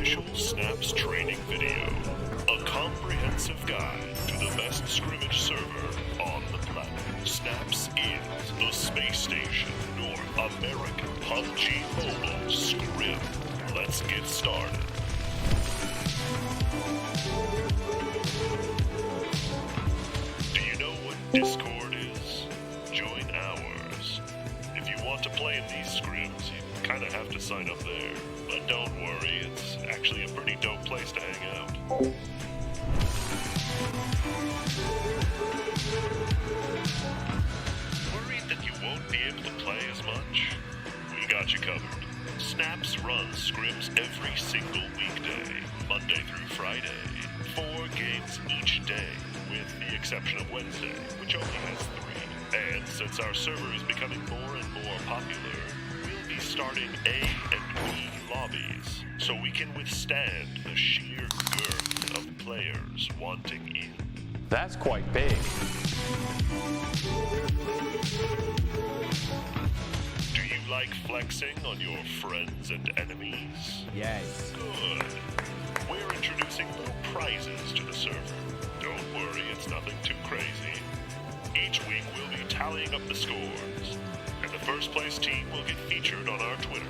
official Snaps training video. A comprehensive guide to the best scrimmage server on the planet. Snaps is the space station North American PUBG Mobile Scrim. Let's get started. Do you know what Discord is? Join ours. If you want to play in these scrims, you kind of have to sign up there. But don't worry, it's actually a pretty dope place to hang out. Worried that you won't be able to play as much? We got you covered. Snaps runs scrims every single weekday, Monday through Friday. 4 games each day, with the exception of Wednesday, which only has 3. And since our server is becoming more and more popular, we'll be starting A and B lobbies, so we can withstand the sheer girth of players wanting in. That's quite big. Do you like flexing on your friends and enemies? Yes. Good. We're introducing new prizes to the server. Don't worry, it's nothing too crazy. Each week we'll be tallying up the scores, and the first place team will get featured on our Twitter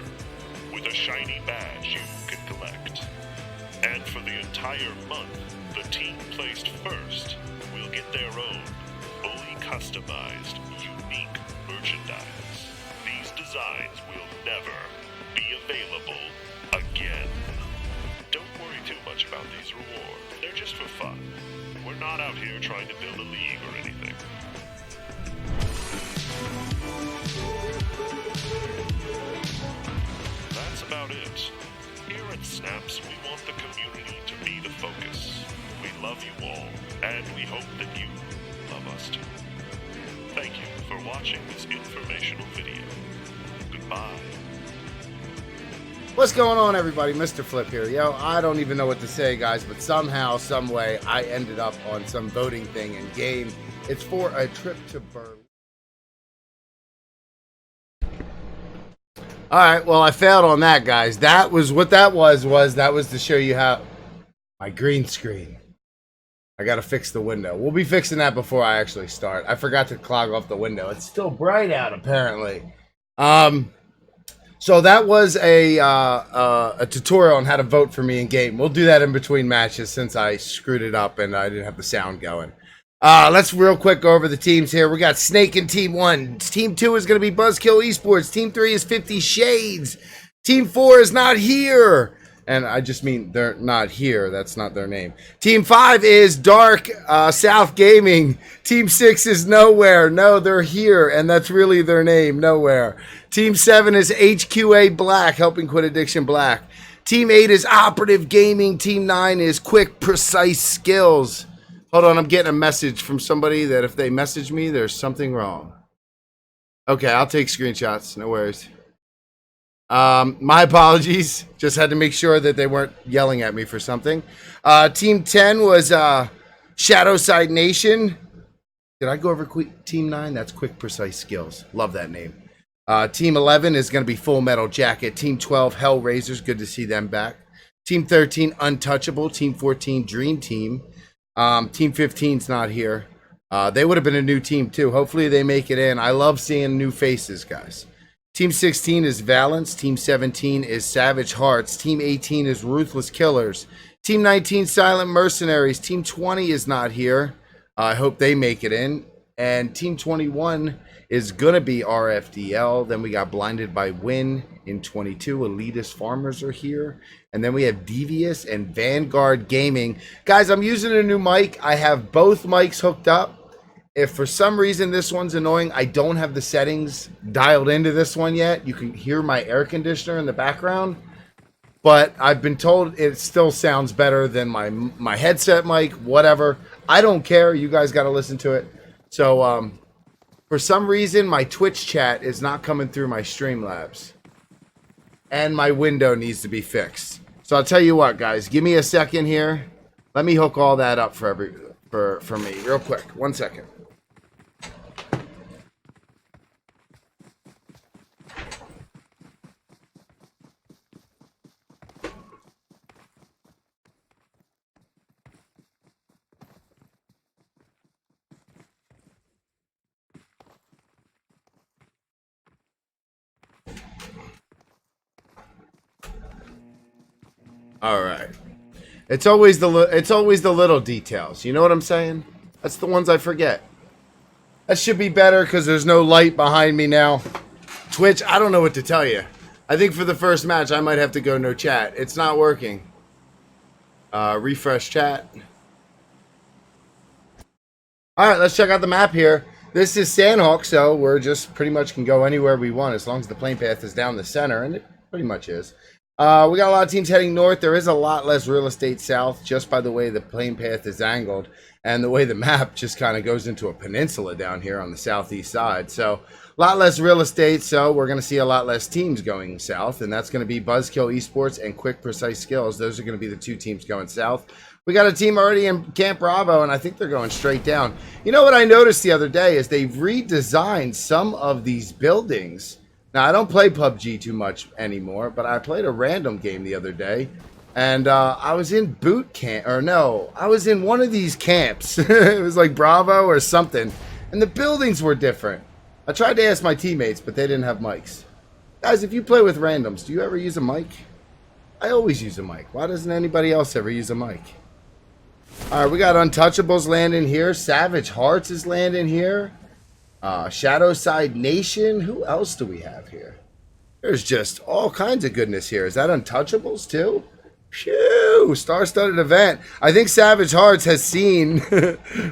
with a shiny badge you can collect. And for the entire month, the team placed first will get their own fully customized, unique merchandise. These designs will never be available again. Don't worry too much about these rewards. They're just for fun. We're not out here trying to build a league or anything. That's about it. Here at Snaps, we want the community to be the focus. We love you all, and we hope that you love us too. Thank you for watching this informational video. Goodbye. What's going on, everybody? Mr. Flip here. Yo, I don't even know what to say, guys, but somehow, some way, I ended up on some voting thing in game. It's for a trip to Berlin. All right, well, I failed on that, guys. That was what that was to show you how my green screen. I got to fix the window. We'll be fixing that before I actually start. I forgot to clog off the window. It's still bright out, apparently. So that was a tutorial on how to vote for me in game. We'll do that in between matches since I screwed it up and I didn't have the sound going. Let's real quick go over the teams here. We got Snake in Team 1. Team 2 is going to be Buzzkill Esports. Team 3 is 50 Shades. Team 4 is not here. And I just mean they're not here. That's not their name. Team 5 is Dark South Gaming. Team 6 is Nowhere. No, they're here. And that's really their name, Nowhere. Team 7 is HQA Black, Helping Quit Addiction Black. Team 8 is Operative Gaming. Team 9 is Quick Precise Skills. Hold on, I'm getting a message from somebody that if they message me, there's something wrong. Okay, I'll take screenshots. No worries. My apologies. Just had to make sure that they weren't yelling at me for something. Team 10 was Shadowside Nation. Did I go over Team 9? That's Quick Precise Skills. Love that name. Team 11 is going to be Full Metal Jacket. Team 12, HELLRAISERS. Good to see them back. Team 13, UnTouchable. Team 14, Dream Team. Team 15's not here. They would have been a new team too. Hopefully they make it in. I love seeing new faces, guys. Team 16 is Valence. Team 17 is Savage Hearts. Team 18 is Ruthless Killers. Team 19, Silent Mercenaries. Team 20 is not here. I hope they make it in. And Team 21 is going to be RFDL. Then we got Blinded by Win in 22. Elitist Farmers are here. And then we have Devious and Vanguard Gaming. Guys, I'm using a new mic. I have both mics hooked up. If for some reason this one's annoying, I don't have the settings dialed into this one yet. You can hear my air conditioner in the background. But I've been told it still sounds better than my headset mic, whatever. I don't care. You guys got to listen to it. So, for some reason, my Twitch chat is not coming through my Streamlabs. And my window needs to be fixed. So I'll tell you what, guys. Give me a second here. Let me hook all that up for me real quick. 1 second. All right. It's always the little details. You know what I'm saying? That's the ones I forget. That should be better because there's no light behind me now. Twitch, I don't know what to tell you. I think for the first match, I might have to go no chat. It's not working. Refresh chat. All right, let's check out the map here. This is Sanhok, so we're just pretty much can go anywhere we want as long as the plane path is down the center, and it pretty much is. We got a lot of teams heading north. There is a lot less real estate south just by the way the plane path is angled and the way the map just kind of goes into a peninsula down here on the southeast side. So a lot less real estate, so we're going to see a lot less teams going south, and that's going to be Buzzkill Esports and Quick Precise Skills. Those are going to be the two teams going south. We got a team already in Camp Bravo, and I think they're going straight down. You know what I noticed the other day is they've redesigned some of these buildings. Now, I don't play PUBG too much anymore, but I played a random game the other day, and I was in boot camp, or no, I was in one of these camps. It was like Bravo or something, and the buildings were different. I tried to ask my teammates, but they didn't have mics. Guys, if you play with randoms, do you ever use a mic? I always use a mic. Why doesn't anybody else ever use a mic? All right, we got Untouchables landing here. Savage Hearts is landing here. Shadowside Nation. Who else do we have here? There's just all kinds of goodness here. Is that Untouchables too? Phew, star-studded event. I think Savage Hearts has seen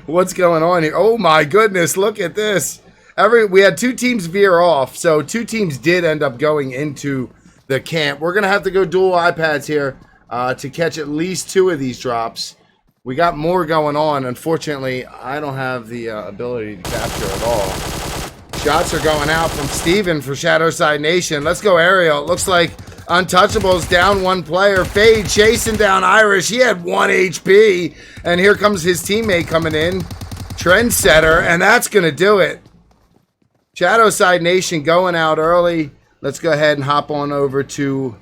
what's going on here. Oh my goodness, look at this. We had two teams veer off, so two teams did end up going into the camp. We're going to have to go dual iPads here to catch at least two of these drops. We got more going on. Unfortunately, I don't have the ability to capture it all. Shots are going out from Steven for Shadowside Nation. Let's go aerial. It looks like Untouchables down one player. Fade chasing down Irish. He had 1 HP. And here comes his teammate coming in. Trendsetter. And that's going to do it. Shadowside Nation going out early. Let's go ahead and hop on over to...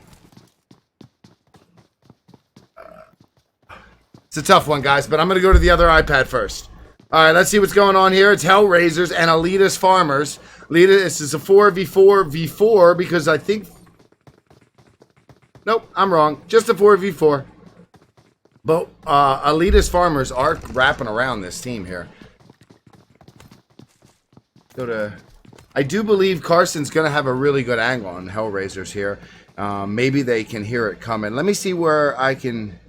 It's a tough one, guys, but I'm going to go to the other iPad first. All right, let's see what's going on here. It's HELLRAISERS and Elitist Farmers. This is a 4v4 because I think... Nope, I'm wrong. Just a 4v4. But Elitist Farmers are wrapping around this team here. I do believe Carson's going to have a really good angle on HELLRAISERS here. Maybe they can hear it coming. Let me see where I can...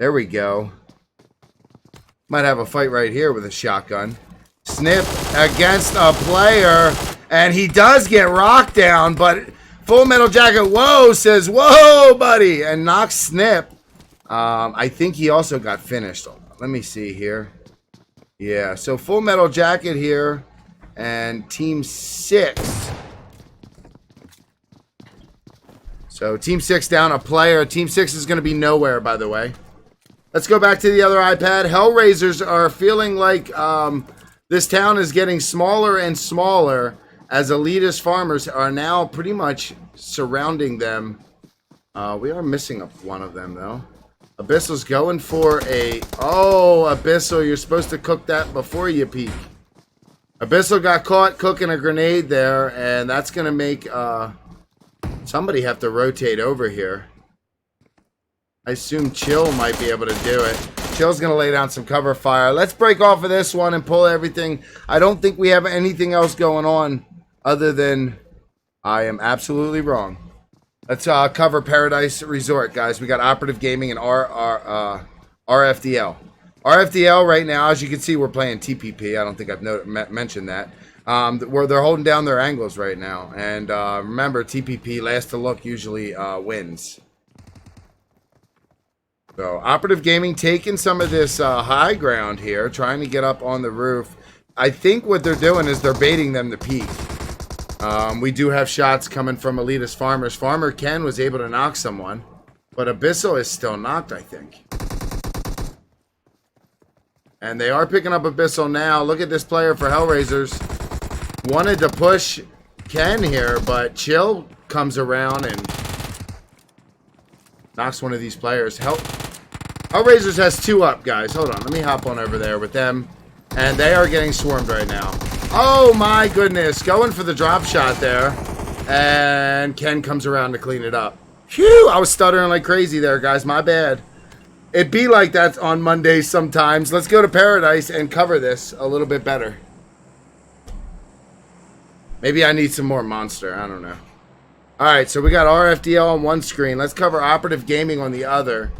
There we go. Might have a fight right here with a shotgun. Snip against a player. And he does get rocked down, but Full Metal Jacket, whoa, says, whoa, buddy. And knocks Snip. I think he also got finished. Let me see here. Yeah, so Full Metal Jacket here. And Team 6. So Team 6 down a player. Team 6 is going to be nowhere, by the way. Let's go back to the other iPad. HELLRAISERS are feeling like this town is getting smaller and smaller as Elitist Farmers are now pretty much surrounding them. We are missing one of them, though. Abyssal's going for a... Oh, Abyssal, you're supposed to cook that before you peek. Abyssal got caught cooking a grenade there, and that's going to make somebody have to rotate over here. I assume Chill might be able to do it. Chill's going to lay down some cover fire. Let's break off of this one and pull everything. I don't think we have anything else going on other than I am absolutely wrong. Let's cover Paradise Resort, guys. We got Operative Gaming and RFDL. RFDL right now, as you can see, we're playing TPP. I don't think I've mentioned that. Where they're holding down their angles right now. And remember, TPP, last to look, usually wins. So, Operative Gaming taking some of this high ground here, trying to get up on the roof. I think what they're doing is they're baiting them to peek. We do have shots coming from Elitist Farmers. Farmer Ken was able to knock someone, but Abyssal is still knocked, I think. And they are picking up Abyssal now. Look at this player for HELLRAISERS. Wanted to push Ken here, but Chill comes around and knocks one of these players. HELLRAISERS has 2 up, guys. Hold on. Let me hop on over there with them. And they are getting swarmed right now. Oh, my goodness. Going for the drop shot there. And Ken comes around to clean it up. Phew, I was stuttering like crazy there, guys. My bad. It be like that on Mondays sometimes. Let's go to Paradise and cover this a little bit better. Maybe I need some more Monster. I don't know. Alright, so we got RFDL on one screen. Let's cover Operative Gaming on the other.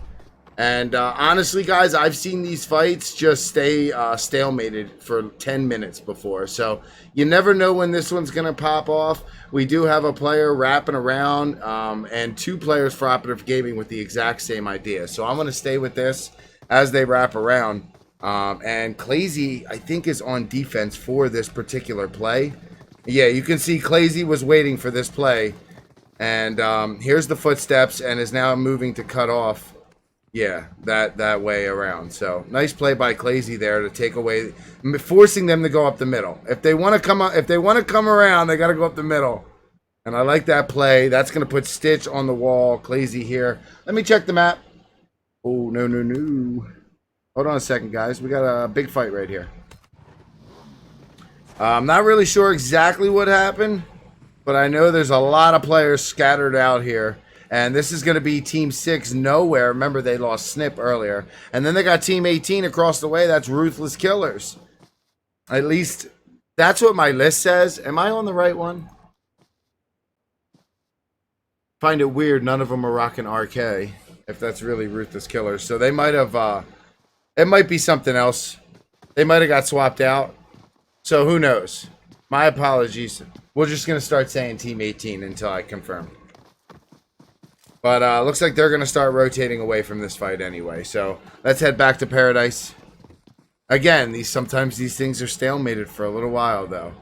And honestly, guys, I've seen these fights just stay stalemated for 10 minutes before. So you never know when this one's going to pop off. We do have a player wrapping around and 2 players for Operative Gaming with the exact same idea. So I'm going to stay with this as they wrap around. And Clazy, I think, is on defense for this particular play. Yeah, you can see Clazy was waiting for this play. And here's the footsteps and is now moving to cut off. Yeah, that way around. So nice play by Clazy there to take away, forcing them to go up the middle. If they want to come up, if they want to come around, they got to go up the middle. And I like that play. That's going to put Stitch on the wall. Clazy here. Let me check the map. Oh no. Hold on a second, guys. We got a big fight right here. I'm not really sure exactly what happened, but I know there's a lot of players scattered out here. And this is going to be Team 6 nowhere. Remember, they lost Snip earlier. And then they got Team 18 across the way. That's Ruthless Killers. At least, that's what my list says. Am I on the right one? Find it weird none of them are rocking RK. If that's really Ruthless Killers. So they might have, it might be something else. They might have got swapped out. So who knows? My apologies. We're just going to start saying Team 18 until I confirm. But looks like they're going to start rotating away from this fight anyway. So let's head back to Paradise. Again, sometimes these things are stalemated for a little while, though.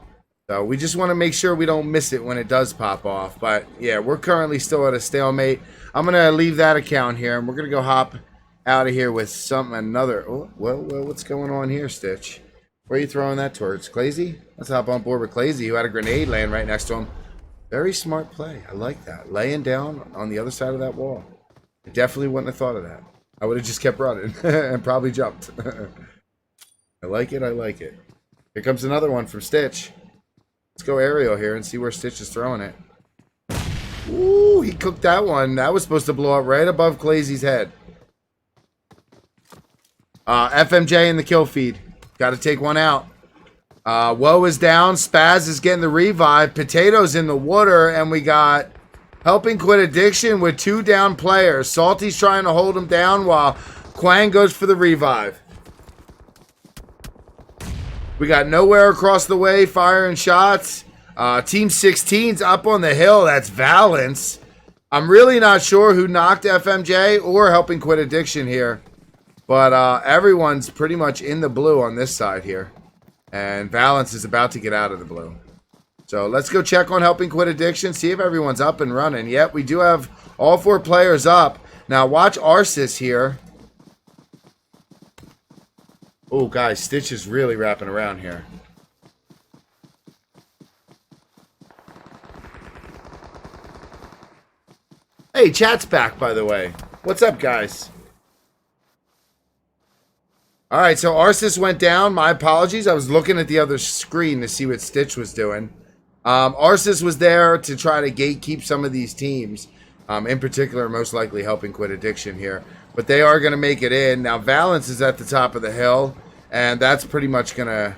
So we just want to make sure we don't miss it when it does pop off. But yeah, we're currently still at a stalemate. I'm going to leave that account here, and we're going to go hop out of here with another. Oh, well, what's going on here, Stitch? Where are you throwing that towards? Clazy? Let's hop on board with Clazy, who had a grenade laying right next to him. Very smart play. I like that. Laying down on the other side of that wall. I definitely wouldn't have thought of that. I would have just kept running and probably jumped. I like it. I like it. Here comes another one from Stitch. Let's go aerial here and see where Stitch is throwing it. Ooh, he cooked that one. That was supposed to blow up right above Clazy's head. FMJ in the kill feed. Got to take one out. Woe is down. Spaz is getting the revive. Potatoes in the water. And we got Helping Quit Addiction with 2 down players. Salty's trying to hold him down while Quang goes for the revive. We got Nowhere across the way firing shots. Team 16's up on the hill. That's Valence. I'm really not sure who knocked FMJ or Helping Quit Addiction here. But everyone's pretty much in the blue on this side here. And Valence is about to get out of the blue. So let's go check on Helping Quit Addiction. See if everyone's up and running. Yep, we do have all 4 players up. Now watch Arsis here. Oh, guys, Stitch is really wrapping around here. Hey, chat's back, by the way. What's up, guys? All right, so Arsis went down. My apologies. I was looking at the other screen to see what Stitch was doing. Arsis was there to try to gatekeep some of these teams. In particular, most likely Helping Quit Addiction here. But they are going to make it in. Now, Valence is at the top of the hill. And that's pretty much going to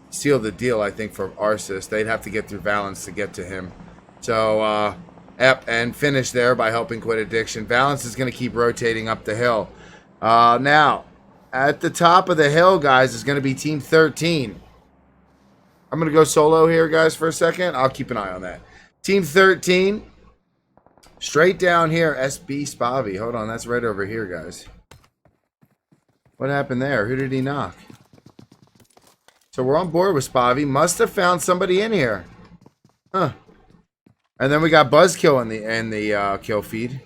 seal the deal, I think, for Arsis. They'd have to get through Valence to get to him. So, and finish there by Helping Quit Addiction. Valence is going to keep rotating up the hill. Now, at the top of the hill, guys, is going to be Team 13. I'm going to go solo here, guys, for a second. I'll keep an eye on that. Team 13. Straight down here, SB Spivey. Hold on, that's right over here, guys. What happened there? Who did he knock? So we're on board with Spivey. Must have found somebody in here. Huh. And then we got Buzzkill in the kill feed.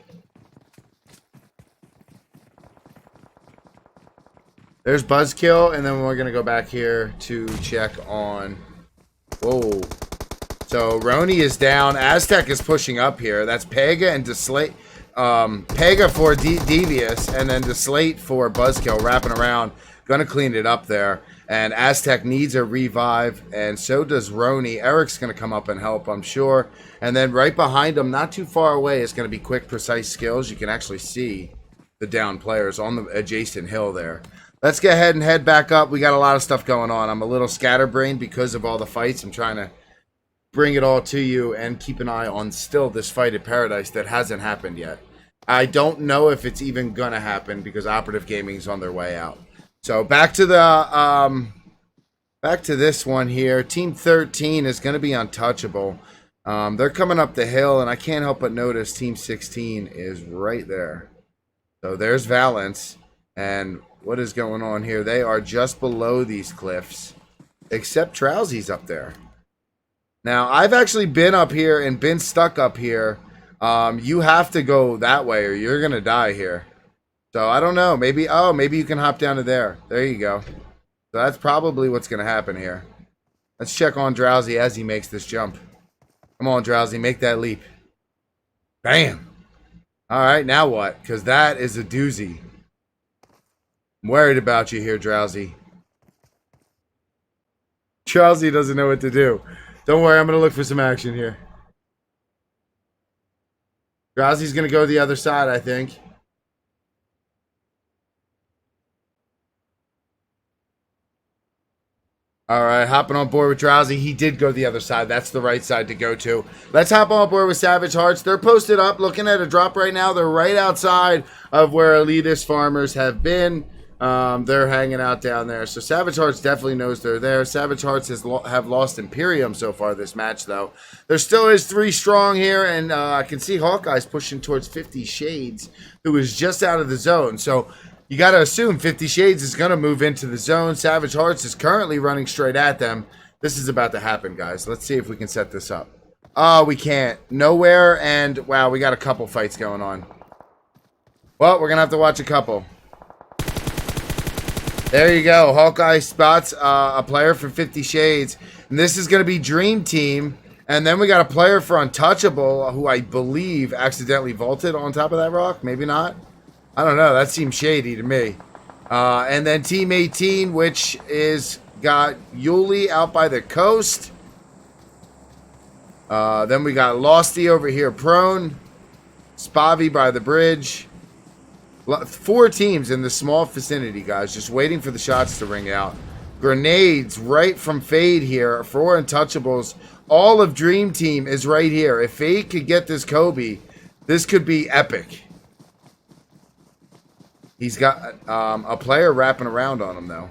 There's Buzzkill, and then we're going to go back here to check on... Whoa. So Roni is down. Aztec is pushing up here. That's Pega and Pega for Devious, and then the Slate for Buzzkill wrapping around. Gonna clean it up there. And Aztec needs a revive, and so does Roni. Eric's gonna come up and help, I'm sure. And then right behind him, not too far away, is gonna be quick, precise skills. You can actually see the down players on the adjacent hill there. Let's go ahead and head back up. We got a lot of stuff going on. I'm a little scatterbrained because of all the fights. I'm trying to bring it all to you and keep an eye on still this fight at Paradise that hasn't happened yet. I don't know if it's even gonna happen because Operative Gaming is on their way out. So back to the back to this one here. Team 13 is gonna be untouchable. They're coming up the hill, and I can't help but notice Team 16 is right there. So there's Valence, and what is going on here? They are just below these cliffs, except Trowsy's up there. Now, I've actually been up here and been stuck up here. You have to go that way or you're going to die here. So, I don't know. Maybe, oh, maybe you can hop down to there. There you go. So, that's probably what's going to happen here. Let's check on Drowsy as he makes this jump. Come on, Drowsy. Make that leap. Bam. All right, now what? Because that is a doozy. I'm worried about you here, Drowsy. Drowsy doesn't know what to do. Don't worry, I'm going to look for some action here. Drowsy's going to go the other side, I think. All right, hopping on board with Drowsy. He did go the other side. That's the right side to go to. Let's hop on board with Savage Hearts. They're posted up, looking at a drop right now. They're right outside of where Elitist Farmers have been. They're hanging out down there. So Savage Hearts definitely knows they're there. Savage Hearts have lost Imperium so far this match, though. There still is 3 strong here, and I can see Hawkeye's pushing towards 50 Shades, who is just out of the zone. So you got to assume 50 Shades is going to move into the zone. Savage Hearts is currently running straight at them. This is about to happen, guys. Let's see if we can set this up. Oh, we can't. Nowhere, and wow, we got a couple fights going on. Well, we're going to have to watch a couple. There you go. Hawkeye spots a player for 50 Shades. And this is going to be Dream Team. And then we got a player for Untouchable, who I believe accidentally vaulted on top of that rock. Maybe not. I don't know. That seems shady to me. And then Team 18, which is got Yuli out by the coast. Then we got Losty over here prone. Spavy by the bridge. 4 teams in the small vicinity, guys, just waiting for the shots to ring out. Grenades right from Fade here for Untouchables. All of Dream Team is right here. If Fade could get this Kobe, this could be epic. He's got a player wrapping around on him, though.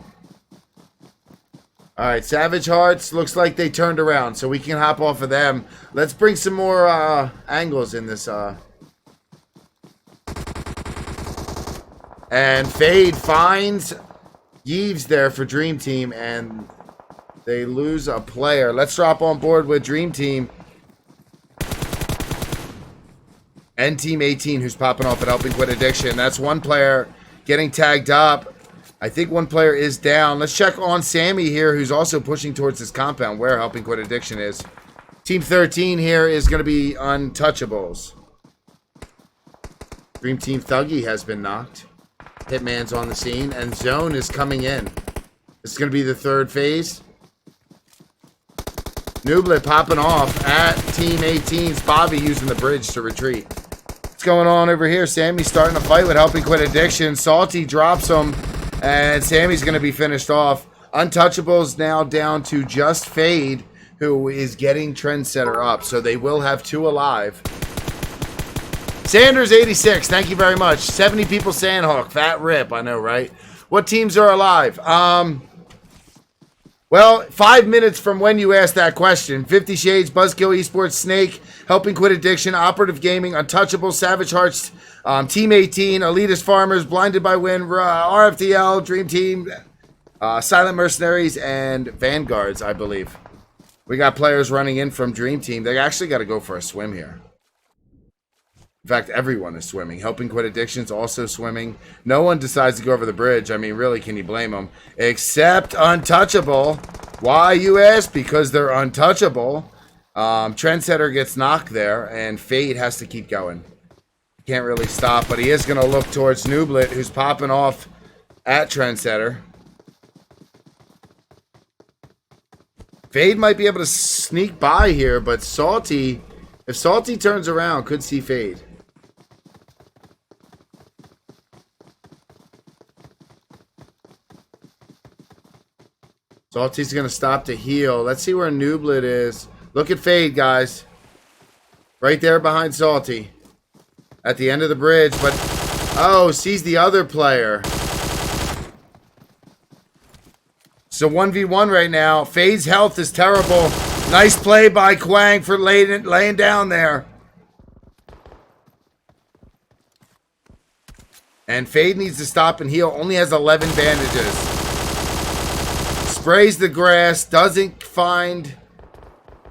All right, Savage Hearts, looks like they turned around, so we can hop off of them. Let's bring some more angles in this. And Fade finds Yves there for Dream Team, and they lose a player. Let's drop on board with Dream Team. And Team 18, who's popping off at Helping Quit Addiction. That's one player getting tagged up. I think one player is down. Let's check on Sammy here, who's also pushing towards this compound where Helping Quit Addiction is. Team 13 here is going to be Untouchables. Dream Team Thuggy has been knocked. Hitman's on the scene, and Zone is coming in. This is going to be the 3rd phase. Nublet popping off at Team 18's Bobby using the bridge to retreat. What's going on over here? Sammy's starting to fight with Helping Quit Addiction. Salty drops him, and Sammy's going to be finished off. Untouchables now down to just Fade, who is getting Trendsetter up, so they will have 2 alive. Sanders 86, thank you very much. 70 people Sanhok, fat rip, I know, right? What teams are alive? Well, 5 minutes from when you asked that question. 50 Shades, Buzzkill Esports, Snake, Helping Quit Addiction, Operative Gaming, Untouchable, Savage Hearts, Team 18, Elitist Farmers, Blinded by Wind, RFDL, Dream Team, Silent Mercenaries, and Vanguards, I believe. We got players running in from Dream Team. They actually got to go for a swim here. In fact, everyone is swimming. Helping Quit Addiction's also swimming. No one decides to go over the bridge. I mean, really, can you blame them? Except Untouchable. Why, you ask? Because they're untouchable. Trendsetter gets knocked there, and Fade has to keep going. Can't really stop, but he is going to look towards Nublet, who's popping off at Trendsetter. Fade might be able to sneak by here, but Salty, if Salty turns around, could see Fade. Salty's going to stop to heal. Let's see where Nublet is. Look at Fade, guys. Right there behind Salty. At the end of the bridge, but... Oh, sees the other player. So 1v1 right now. Fade's health is terrible. Nice play by Quang for laying down there. And Fade needs to stop and heal. Only has 11 bandages. Sprays the grass. Doesn't find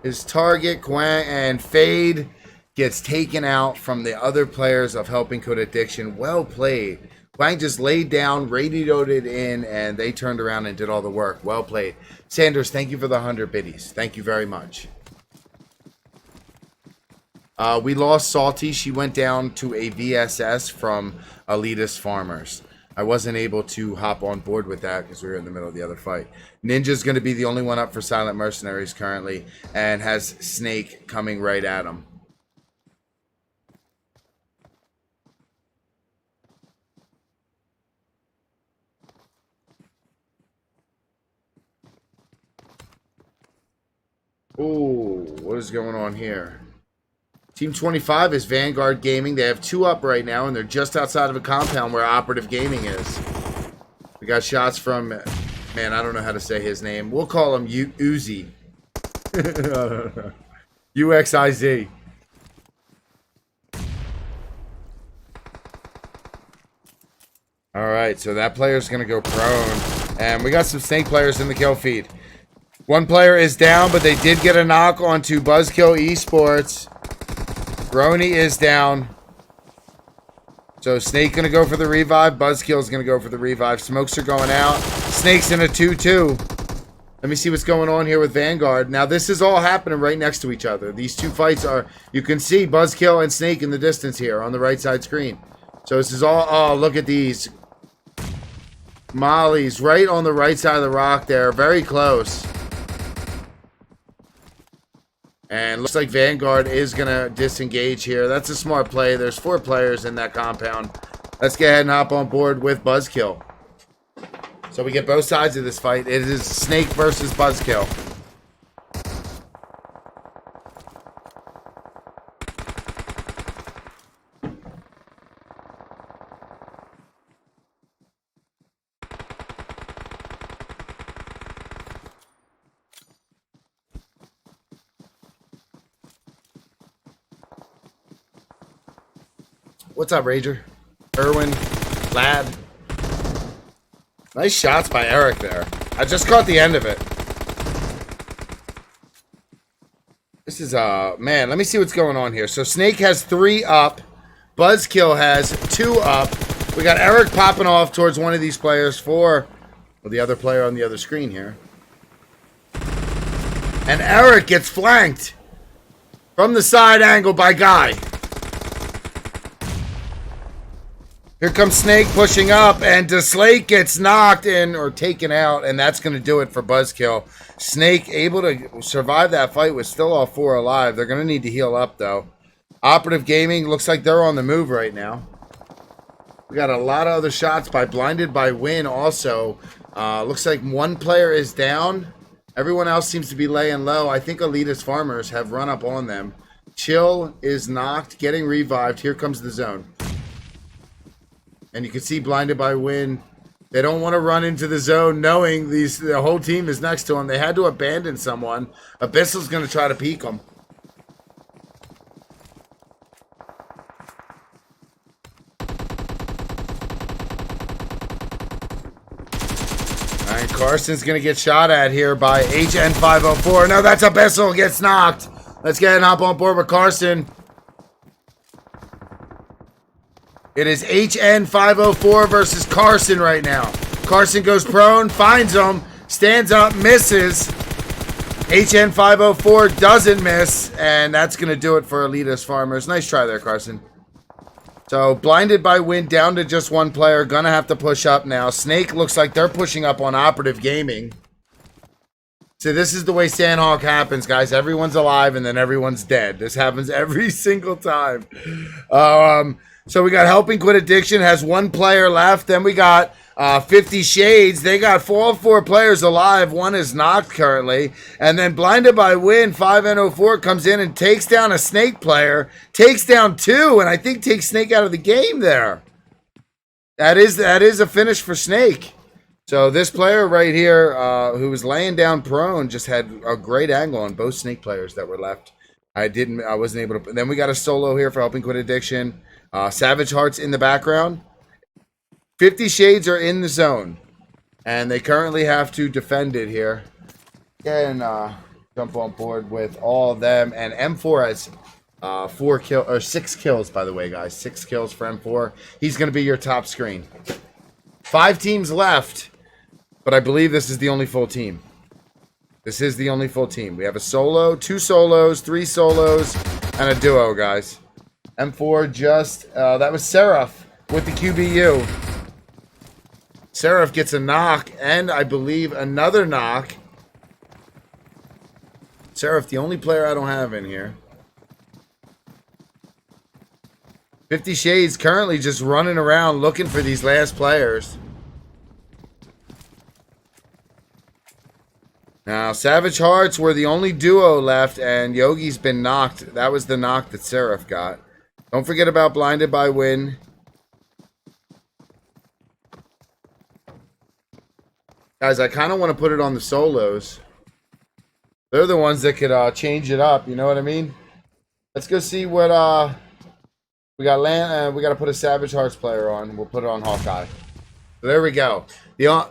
his target. Quang and Fade gets taken out from the other players of Helping Code Addiction. Well played. Quang just laid down, radioed it in, and they turned around and did all the work. Well played. Sanders, thank you for the 100 biddies. Thank you very much. We lost Salty. She went down to a VSS from Elitist Farmers. I wasn't able to hop on board with that because we were in the middle of the other fight. Ninja's going to be the only one up for Silent Mercenaries currently and has Snake coming right at him. Ooh, what is going on here? Team 25 is Vanguard Gaming. They have 2 up right now, and they're just outside of a compound where Operative Gaming is. We got shots from, man, I don't know how to say his name. We'll call him Uzi. UXIZ. All right, so that player's going to go prone. And we got some Snake players in the kill feed. One player is down, but they did get a knock onto Buzzkill Esports. Brony is down. So Snake going to go for the revive. Buzzkill is going to go for the revive. Smokes are going out. Snake's in a 2-2. Let me see what's going on here with Vanguard. Now, this is all happening right next to each other. These two fights are... You can see Buzzkill and Snake in the distance here on the right side screen. So this is all... Oh, look at these. Mollies right on the right side of the rock there. Very close. And looks like Vanguard is going to disengage here. That's a smart play. There's 4 players in that compound. Let's go ahead and hop on board with Buzzkill. So we get both sides of this fight. It is Snake versus Buzzkill. What's up, Rager? Erwin, Lad. Nice shots by Eric there. I just caught the end of it. This is, man, let me see what's going on here. So Snake has 3 up. Buzzkill has 2 up. We got Eric popping off towards one of these players for, well, the other player on the other screen here. And Eric gets flanked from the side angle by Guy. Here comes Snake pushing up, and Deslake gets knocked in or taken out, and that's going to do it for Buzzkill. Snake able to survive that fight with still all 4 alive. They're going to need to heal up, though. Operative Gaming looks like they're on the move right now. We got a lot of other shots by Blinded by Win also. Looks like 1 player is down. Everyone else seems to be laying low. I think Elitist Farmers have run up on them. Chill is knocked, getting revived. Here comes the zone. And you can see Blinded by Win. They don't want to run into the zone knowing the whole team is next to them. They had to abandon someone. Abyssal's going to try to peek them. All right, Carson's going to get shot at here by HN504. No, that's Abyssal. Gets knocked. Let's get and hop on board with Carson. It is HN504 versus Carson right now. Carson goes prone, finds him, stands up, misses. HN504 doesn't miss, and that's going to do it for Elitist Farmers. Nice try there, Carson. So blinded by wind down to just one player. Gonna have to push up now. Snake looks like they're pushing up on Operative Gaming. So this is the way Sanhok happens, guys. Everyone's alive and then everyone's dead. This happens every single time. So we got Helping Quit Addiction has one player left. Then we got 50 Shades. They got all four players alive. One is knocked currently. And then Blinded by Wind, 5N04 comes in and takes down a Snake player. Takes down two, and I think takes Snake out of the game there. That is a finish for Snake. So this player right here, who was laying down prone, just had a great angle on both Snake players that were left. I wasn't able to. Then we got a solo here for Helping Quit Addiction. Savage Hearts in the background. 50 Shades are in the zone, and they currently have to defend it here. And jump on board with all of them. And M4 has 6 kills, by the way, guys. 6 kills for M4. He's going to be your top screen. 5 teams left, but I believe this is the only full team. This is the only full team. We have a solo, 2 solos, 3 solos, and a duo, guys. M4 just, that was Seraph with the QBU. Seraph gets a knock, and I believe another knock. Seraph, the only player I don't have in here. 50 Shades currently just running around looking for these last players. Now, Savage Hearts were the only duo left, and Yogi's been knocked. That was the knock that Seraph got. Don't forget about Blinded by Wind. Guys, I kind of want to put it on the solos. They're the ones that could change it up, you know what I mean? Let's go see what we got. We got to put a Savage Hearts player on. We'll put it on Hawkeye. So there we go. The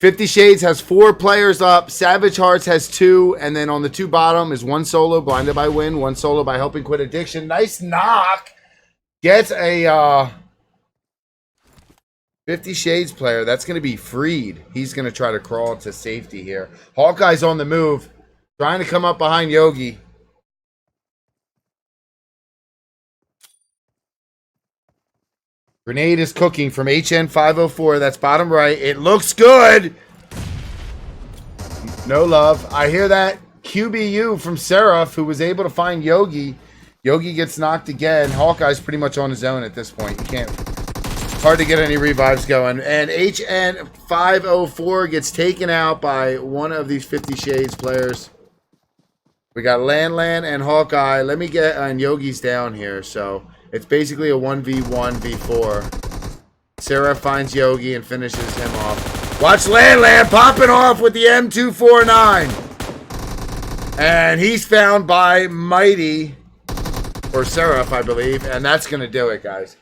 50 Shades has 4 players up. Savage Hearts has 2, and then on the 2 bottom is 1 solo, Blinded by Wind, 1 solo by Helping Quit Addiction. Nice knock. Gets a 50 Shades player. That's going to be freed. He's going to try to crawl to safety here. Hawkeye's on the move, trying to come up behind Yogi. Grenade is cooking from HN504. That's bottom right. It looks good. No love. I hear that QBU from Seraph, who was able to find Yogi. Yogi gets knocked again. Hawkeye's pretty much on his own at this point. You can't. Hard to get any revives going. And HN504 gets taken out by one of these 50 Shades players. We got Lan and Hawkeye. Let me get on Yogi's down here. So it's basically a 1v1 v4. Sarah finds Yogi and finishes him off. Watch Lan popping off with the M249. And he's found by Mighty, or Seraph, I believe. And that's going to do it, guys.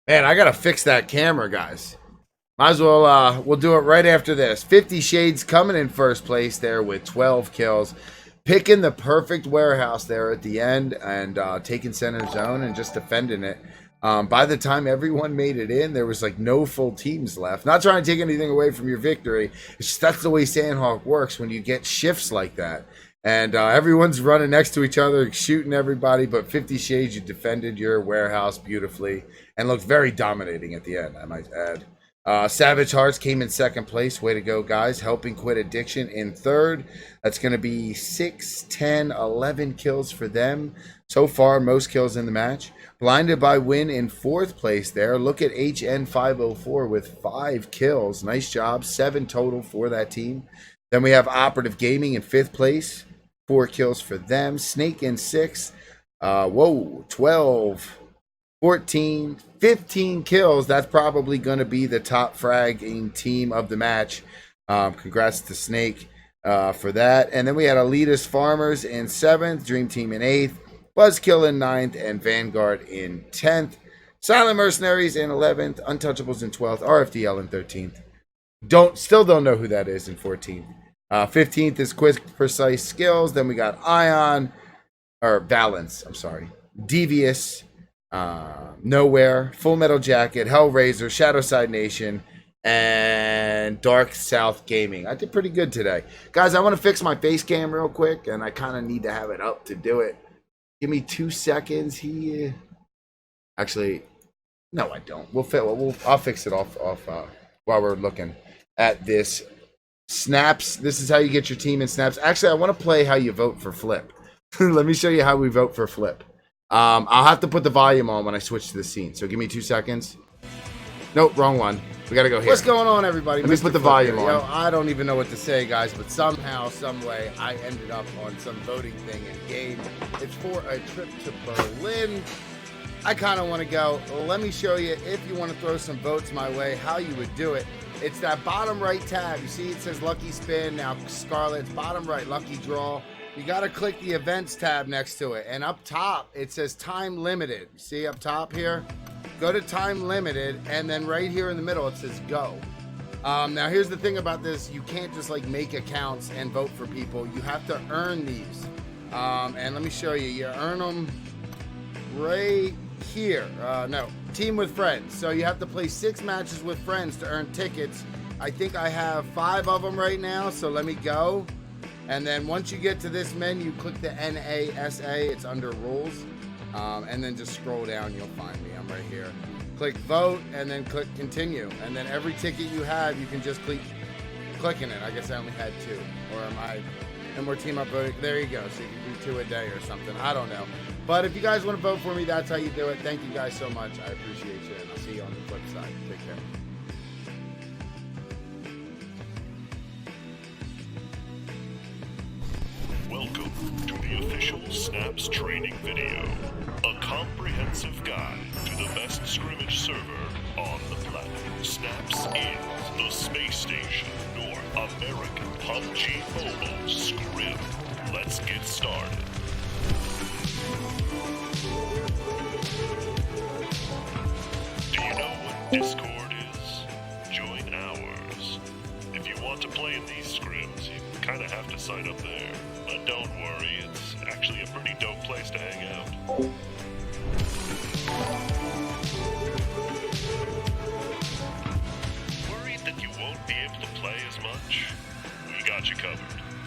Man, I got to fix that camera, guys. Might as well, we'll do it right after this. 50 Shades coming in first place there with 12 kills. Picking the perfect warehouse there at the end and taking center zone and just defending it. By the time everyone made it in, there was like no full teams left. Not trying to take anything away from your victory. It's just that's the way Sanhok works when you get shifts like that. And everyone's running next to each other, shooting everybody. But 50 Shades, you defended your warehouse beautifully and looked very dominating at the end, I might add. Savage Hearts came in second place. Way to go, guys. Helping Quit Addiction in third. That's going to be 6, 10, 11 kills for them. So far, most kills in the match. Blinded by Wind in fourth place there. Look at HN504 with 5 kills. Nice job. 7 total for that team. Then we have Operative Gaming in fifth place. 4 kills for them. Snake in sixth. 12, 14, 15 kills. That's probably going to be the top fragging team of the match. Congrats to Snake for that. And then we had Elitist Farmers in 7th, Dream Team in 8th, Buzzkill in 9th, and Vanguard in 10th. Silent Mercenaries in 11th, Untouchables in 12th, RFDL in 13th. Still don't know who that is in 14th. 15th is Quick Precise Skills. Then we got Valence, I'm sorry. Devious, Nowhere, Full Metal Jacket, HELLRAISERS, Shadowside Nation, and Dark South Gaming. I did pretty good today. Guys, I want to fix my face cam real quick, and I kind of need to have it up to do it. Give me 2 seconds here. Actually, no, I don't. I'll fix it off while we're looking at this. Snaps. This is how you get your team in snaps. Actually, I want to play how you vote for flip. Let me show you how we vote for flip. I'll have to put the volume on when I switch to the scene. So give me 2 seconds. Nope, wrong one. We got to go here. What's going on, everybody? Let me put the volume on. Yo, I don't even know what to say, guys, but somehow, some way, I ended up on some voting thing in game. It's for a trip to Berlin. I kind of want to go. Let me show you, if you want to throw some votes my way, how you would do it. It's that bottom right tab. You see it says Lucky Spin. Now, Scarlet's bottom right, Lucky Draw. You got to click the Events tab next to it. And up top, it says Time Limited. See up top here? Go to Time Limited, and then right here in the middle, it says Go. Now, here's the thing about this. You can't just, like, make accounts and vote for people. You have to earn these. And let me show you. You earn them right here. No, Team with Friends. So you have to play 6 matches with friends to earn tickets. I think I have 5 of them right now, so let me go. And then once you get to this menu, click the NASA. It's under Rules. And then just scroll down, you'll find me. I'm right here. Click Vote, and then click Continue. And then every ticket you have, you can just keep clicking it. I guess I only had 2. Or am I... And more team up voting. There you go. So you can do 2 a day or something. I don't know. But if you guys want to vote for me, that's how you do it. Thank you guys so much. I appreciate you. And I'll see you on the flip side. Take care. Welcome to the official Snaps training video. A comprehensive guide to the best scrimmage server on the planet. Snaps is the space station North American PUBG Mobile Scrim. Let's get started. Do you know what Discord is? Join ours. If you want to play in these scrims, you kind of have to sign up there. But don't worry, it's actually a pretty dope place to hang out. Worried that you won't be able to play as much? We got you covered.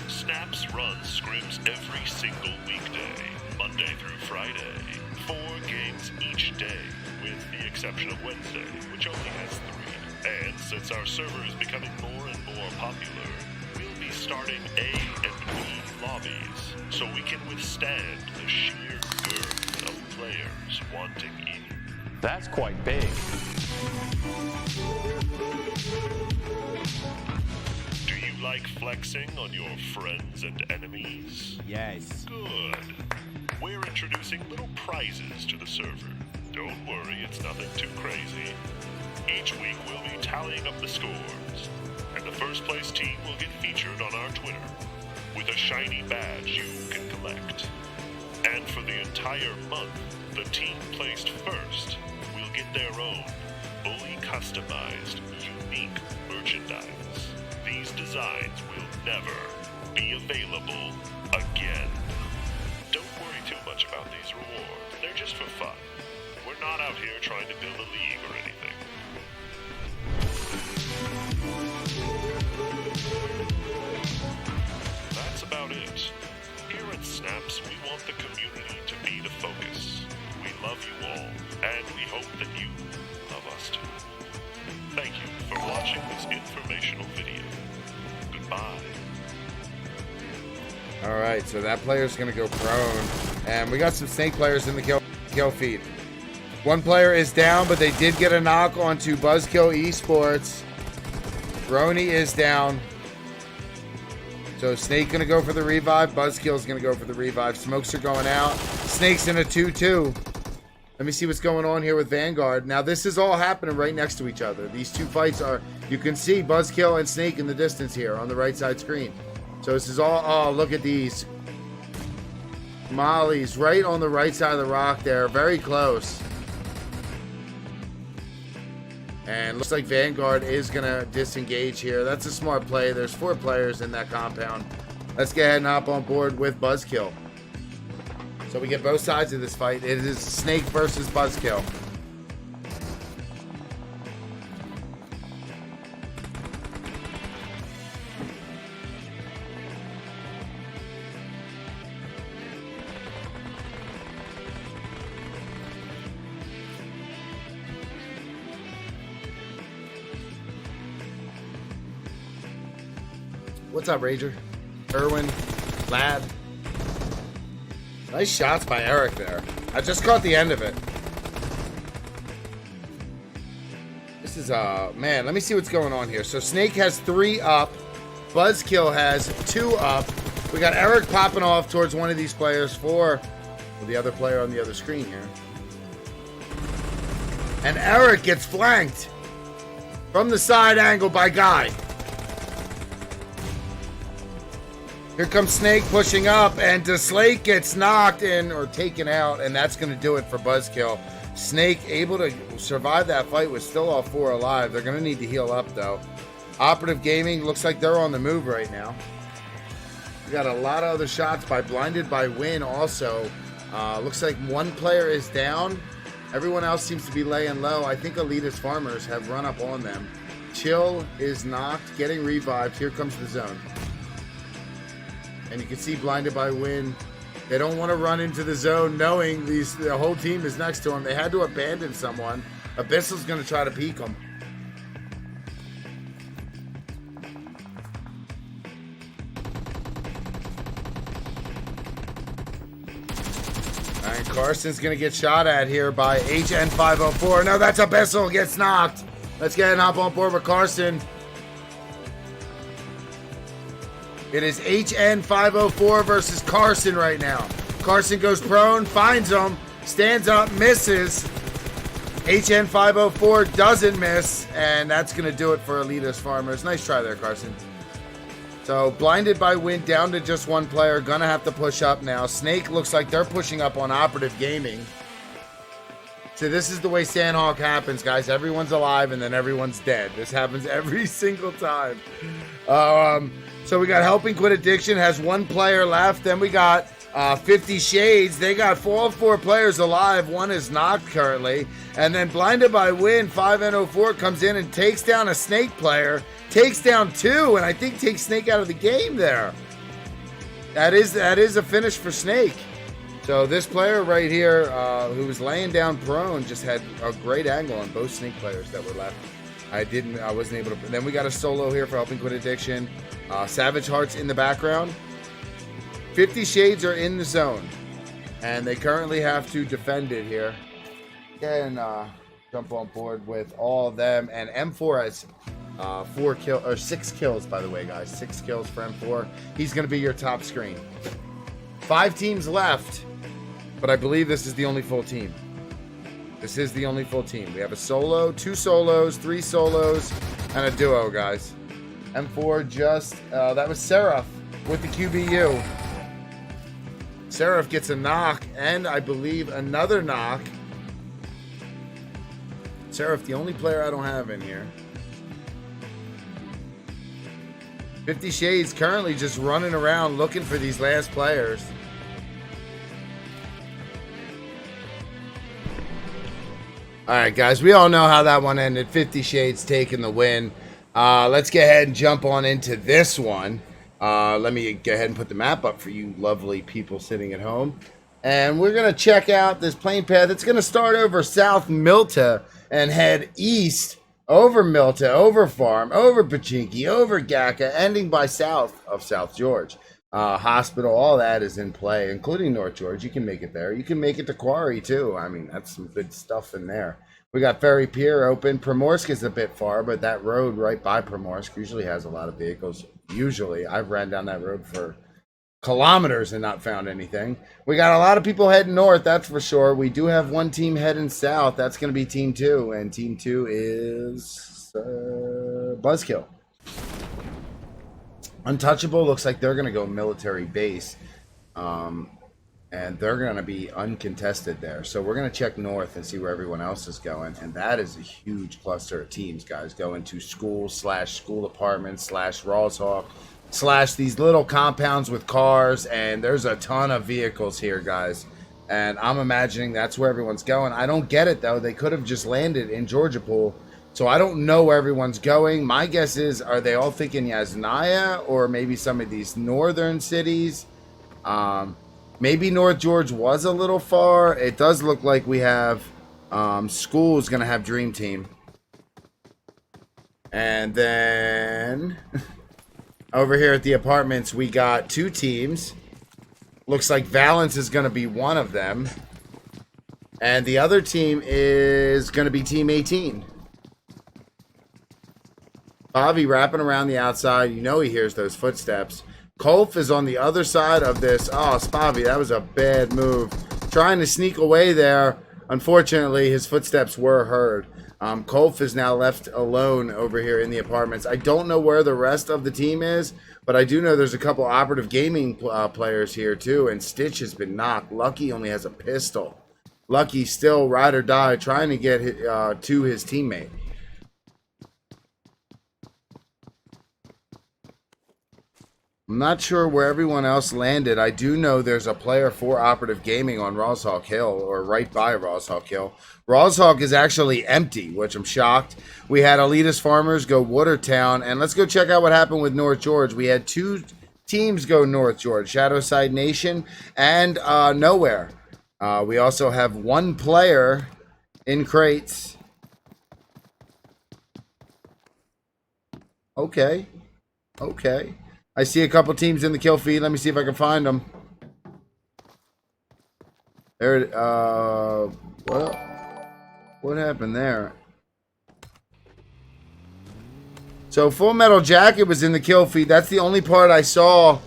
Snaps runs scrims every single weekday, Monday through Friday. 4 games each day, with the exception of Wednesday, which only has 3. And since our server is becoming more and more popular, we'll be starting A and B lobbies, so we can withstand the sheer girth of players wanting in. That's quite big. Do you like flexing on your friends and enemies? Yes. Good. We're introducing little prizes to the server. Don't worry, it's nothing too crazy. Each week we'll be tallying up the scores, and the first place team will get featured on our Twitter with a shiny badge you can collect. And for the entire month, the team placed first will get their own fully customized, unique merchandise. These designs will never be available again. Don't worry too much about these rewards. They're just for fun. We're not out here trying to build a league or anything. That's about it. Here at Snaps, we want the community to be the focus. We love you all, and we hope that you love us too. Thank you for watching this informational video. Goodbye. All right, so that player's going to go prone. And we got some snake players in the kill feed. One player is down, but they did get a knock onto Buzzkill Esports. Roni is down. So Snake going to go for the revive. Buzzkill's going to go for the revive. Smokes are going out. Snake's in a 2-2. Let me see what's going on here with Vanguard. Now, this is all happening right next to each other. These two fights are, you can see Buzzkill and Snake in the distance here on the right side screen. So this is all, oh, look at these. Molly's right on the right side of the rock there. Very close. And looks like Vanguard is going to disengage here. That's a smart play. There's 4 players in that compound. Let's get ahead and hop on board with Buzzkill. So we get both sides of this fight. It is Snake versus Buzzkill. What's up, Rager? Irwin, Lad. Nice shots by Eric there. I just caught the end of it. This is, man, let me see what's going on here. So Snake has 3 up. Buzzkill has 2 up. We got Eric popping off towards one of these players for the other player on the other screen here. And Eric gets flanked from the side angle by Guy. Here comes Snake pushing up, and Deslake gets knocked in or taken out, and that's going to do it for Buzzkill. Snake able to survive that fight with still all 4 alive. They're going to need to heal up, though. Operative Gaming looks like they're on the move right now. We got a lot of other shots by Blinded by Win also. Looks like 1 player is down. Everyone else seems to be laying low. I think Elitist Farmers have run up on them. Chill is knocked, getting revived. Here comes the zone. And you can see Blinded by Win. They don't want to run into the zone knowing the whole team is next to them. They had to abandon someone. Abyssal's going to try to peek them. All right, Carson's going to get shot at here by HN504. No, that's Abyssal. Gets knocked. Let's get an hop on board with Carson. It is HN504 versus Carson right now. Carson goes prone, finds him, stands up, misses. HN504 doesn't miss, and that's going to do it for Elitist Farmers. Nice try there, Carson. So, Blinded by Win down to just 1 player. Going to have to push up now. Snake looks like they're pushing up on Operative Gaming. So this is the way Sanhok happens, guys. Everyone's alive, and then everyone's dead. This happens every single time. So we got Helping Quit Addiction, has 1 player left. Then we got 50 Shades. They got all 4 players alive. 1 is knocked currently. And then Blinded by Win, 5N04 comes in and takes down a Snake player. Takes down 2, and I think takes Snake out of the game there. That is a finish for Snake. So this player right here, who was laying down prone, just had a great angle on both Snake players that were left. I wasn't able to. Then we got a solo here for Helping Quit Addiction. Savage Hearts in the background. 50 Shades are in the zone, and they currently have to defend it here. And jump on board with all of them. And M4 has 6 kills, by the way, guys. 6 kills for M4. He's going to be your top screen. 5 teams left, but I believe this is the only full team. This is the only full team. We have a solo, 2 solos, 3 solos, and a duo, guys. M4 just, that was Seraph with the QBU. Seraph gets a knock, and I believe another knock. Seraph, the only player I don't have in here. 50 Shades currently just running around looking for these last players. Alright, guys, we all know how that one ended. 50 Shades taking the win. Let's go ahead and jump on into this one. Let me go ahead and put the map up for you lovely people sitting at home. And we're going to check out this plane path. It's going to start over South Milta and head east over Milta, over Farm, over Pachinki, over Gaka, ending by south of South George. Hospital, all that is in play, including North George. You can make it there. You can make it to Quarry, too. I mean, that's some good stuff in there. We got Ferry Pier open. Primorsk is a bit far, but that road right by Primorsk usually has a lot of vehicles. Usually. I've ran down that road for kilometers and not found anything. We got a lot of people heading north, that's for sure. We do have 1 team heading south. That's going to be Team 2, and Team 2 is Buzzkill. UnTouchable looks like they're going to go military base, and they're going to be uncontested there. So we're going to check north and see where everyone else is going, and that is a huge cluster of teams, guys, going to school apartments / Rawshawk / these little compounds with cars, and there's a ton of vehicles here, guys. And I'm imagining that's where everyone's going. I don't get it, though. They could have just landed in Georgia Pool. So I don't know where everyone's going. My guess is, are they all thinking Yasnaya or maybe some of these northern cities? Maybe North George was a little far. It does look like we have school's going to have Dream Team. And then... Over here at the apartments, we got 2 teams. Looks like Valence is going to be one of them. And the other team is going to be Team 18. Bobby wrapping around the outside. You know he hears those footsteps. Kolf is on the other side of this. Oh, Spivey, that was a bad move. Trying to sneak away there. Unfortunately, his footsteps were heard. Kolf is now left alone over here in the apartments. I don't know where the rest of the team is, but I do know there's a couple Operative Gaming players here too, and Stitch has been knocked. Lucky only has a pistol. Lucky still ride or die, trying to get to his teammate. I'm not sure where everyone else landed. I do know there's a player for Operative Gaming on Roshawk Hill, or right by Roshawk Hill. Roshawk is actually empty, which I'm shocked. We had Elitist Farmers go Watertown, and let's go check out what happened with North George. We had 2 teams go North George, Shadowside Nation and Nowhere. We also have 1 player in crates. Okay. I see a couple teams in the kill feed. Let me see if I can find them. There. What happened there? So Full Metal Jacket was in the kill feed. That's the only part I saw.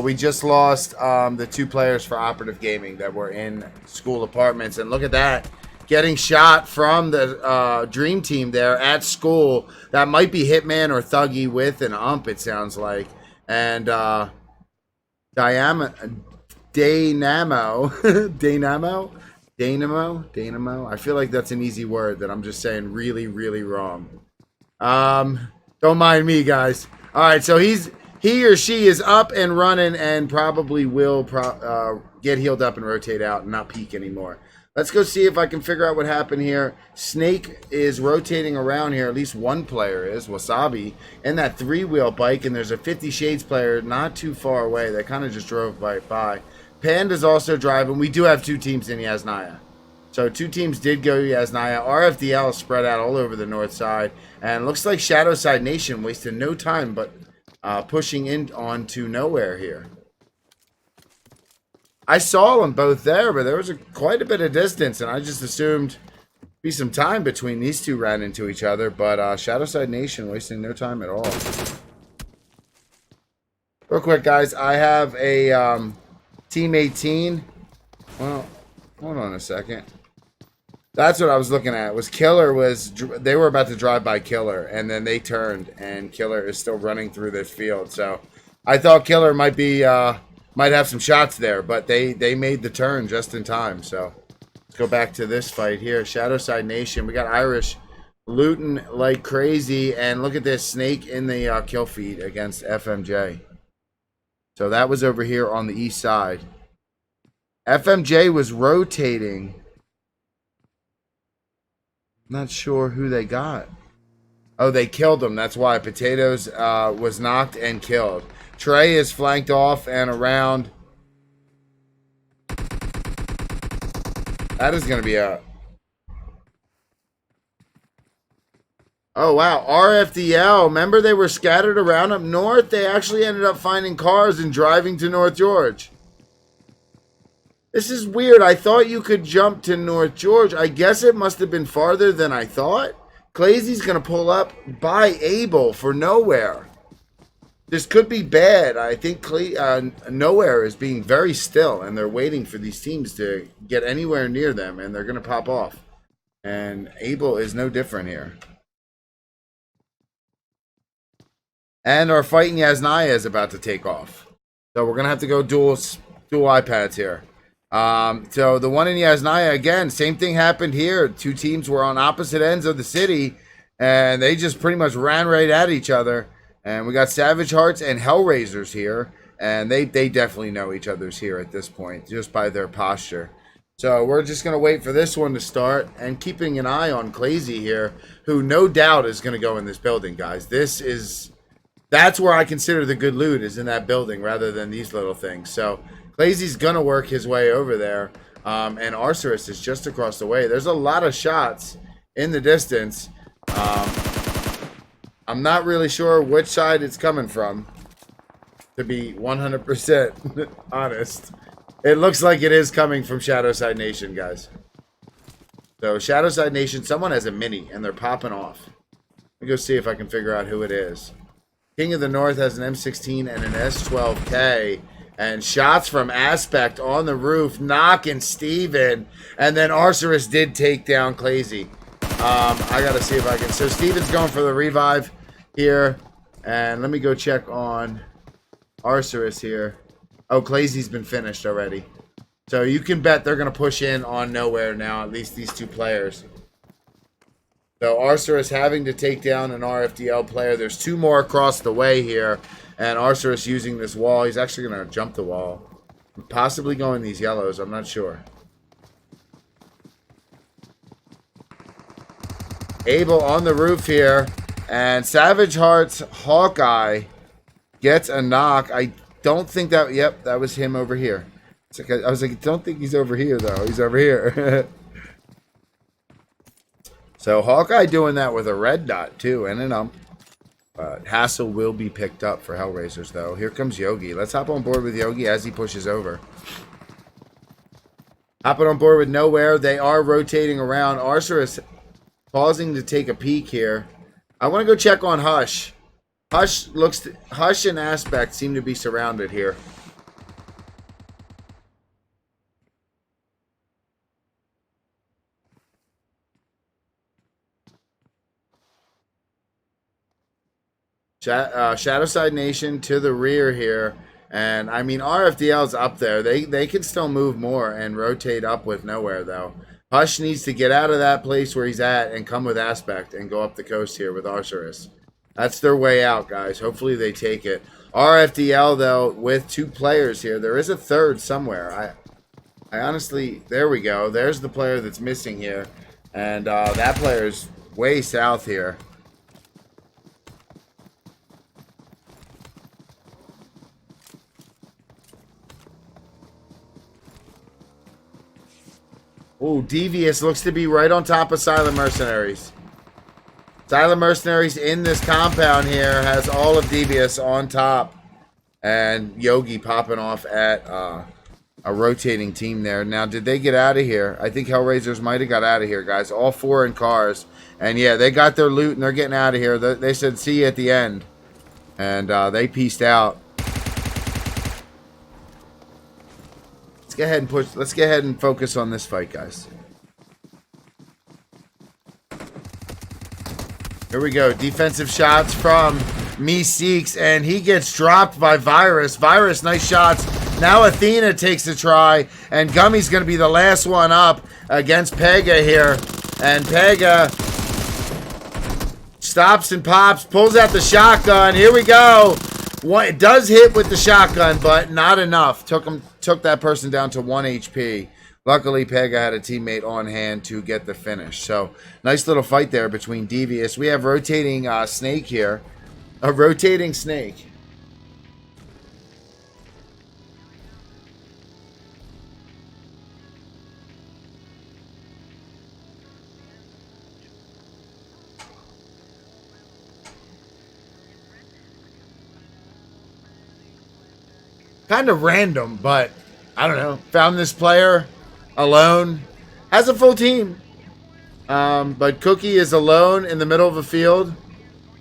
We just lost the 2 players for Operative Gaming that were in school apartments, and look at that. Getting shot from the Dream Team there at school. That might be Hitman or Thuggy with an ump, it sounds like. And Dynamo. I feel like that's an easy word that I'm just saying really, really wrong. Don't mind me, guys. All right, so he or she is up and running and probably will get healed up and rotate out and not peek anymore. Let's go see if I can figure out what happened here. Snake is rotating around here. At least 1 player is. Wasabi. In that 3-wheel bike. And there's a 50 Shades player not too far away. They kind of just drove by. Panda's also driving. We do have 2 teams in Yasnaya. So 2 teams did go to Yasnaya. RFDL spread out all over the north side. And looks like Shadowside Nation wasted no time but pushing in onto Nowhere here. I saw them both there, but there was quite a bit of distance, and I just assumed be some time between these 2 ran into each other, but Shadowside Nation wasting no time at all. Real quick, guys, I have a Team 18. Well, hold on a second. That's what I was looking at. They were about to drive by Killer, and then they turned, and Killer is still running through this field. So I thought Killer might have some shots there, but they made the turn just in time. So let's go back to this fight here. Shadowside Nation. We got Irish looting like crazy, and look at this Snake in the kill feed against FMJ. So that was over here on the east side. FMJ was rotating. Not sure who they got. Oh, they killed him. That's why. Potatoes was knocked and killed. Trey is flanked off and around. That is going to be a... Oh, wow. RFDL. Remember they were scattered around up north? They actually ended up finding cars and driving to North George. This is weird. I thought you could jump to North George. I guess it must have been farther than I thought. Claysy's going to pull up by Abel for Nowhere. This could be bad. I think Nowhere is being very still, and they're waiting for these teams to get anywhere near them, and they're going to pop off. And Abel is no different here. And our fight in Yasnaya is about to take off. So we're going to have to go dual iPads here. So the one in Yasnaya, again, same thing happened here. 2 teams were on opposite ends of the city, and they just pretty much ran right at each other. And we got Savage Hearts and HELLRAISERS here, and they definitely know each other's here at this point, just by their posture. So we're just going to wait for this one to start, and keeping an eye on Clazy here, who no doubt is going to go in this building, guys. That's where I consider the good loot, is in that building, rather than these little things. So Clazy's going to work his way over there, and Arcerus is just across the way. There's a lot of shots in the distance. I'm not really sure which side it's coming from. to be 100% honest. It looks like it is coming from Shadowside Nation, guys. So, Shadowside Nation, someone has a mini, and they're popping off. Let me go see if I can figure out who it is. King of the North has an M16 and an S12K. And shots from Aspect on the roof, knocking Steven. And then Arcerus did take down Clazy. I got to see if I can. So, Steven's going for the revive here. And let me go check on Arcerus here. Oh, Clazy's been finished already. So you can bet they're going to push in on nowhere now, at least these two players. So Arcerus having to take down an RFDL player. There's two more across the way here. And Arcerus using this wall. He's actually going to jump the wall. Possibly going these yellows. I'm not sure. Abel on the roof here. And Savage Heart's Hawkeye gets a knock. I don't think that... Yep, that was him over here. It's like, I was like, I don't think he's over here, though. He's over here. So, Hawkeye doing that with a red dot, too, and an ump. Hassel will be picked up for HELLRAISERS, though. Here comes Yogi. Let's hop on board with Yogi as he pushes over. Hopping on board with Nowhere. They are rotating around. Arcerus pausing to take a peek here. I want to go check on Hush. Hush and Aspect seem to be surrounded here. Shadowside Nation to the rear here. And, I mean, RFDL's up there. They can still move more and rotate up with Nowhere, though. Hush needs to get out of that place where he's at and come with Aspect and go up the coast here with Arcerus. That's their way out, guys. Hopefully they take it. RFDL, though, with two players here. There is a third somewhere. I honestly... There we go. There's the player that's missing here. And that player's way south here. Oh, Devious looks to be right on top of Silent Mercenaries. Silent Mercenaries in this compound here has all of Devious on top. And Yogi popping off at a rotating team there. Now, did they get out of here? I think HELLRAISERS might have got out of here, guys. All four in cars. And, yeah, they got their loot and they're getting out of here. They said, see you at the end. And they peaced out. Let's go ahead and focus on this fight, guys. Here we go. Defensive shots from Meeseeks, and he gets dropped by Virus. Virus, nice shots. Now Athena takes a try, and Gummy's going to be the last one up against Pega here. And Pega stops and pops, pulls out the shotgun. Here we go. It does hit with the shotgun, but not enough. Took that person down to 1 HP. Luckily, Pega had a teammate on hand to get the finish. So, nice little fight there between Devious. We have rotating Snake here. A rotating Snake. Kind of random, but I don't know. Found this player alone. Has a full team. But Cookie is alone in the middle of a field.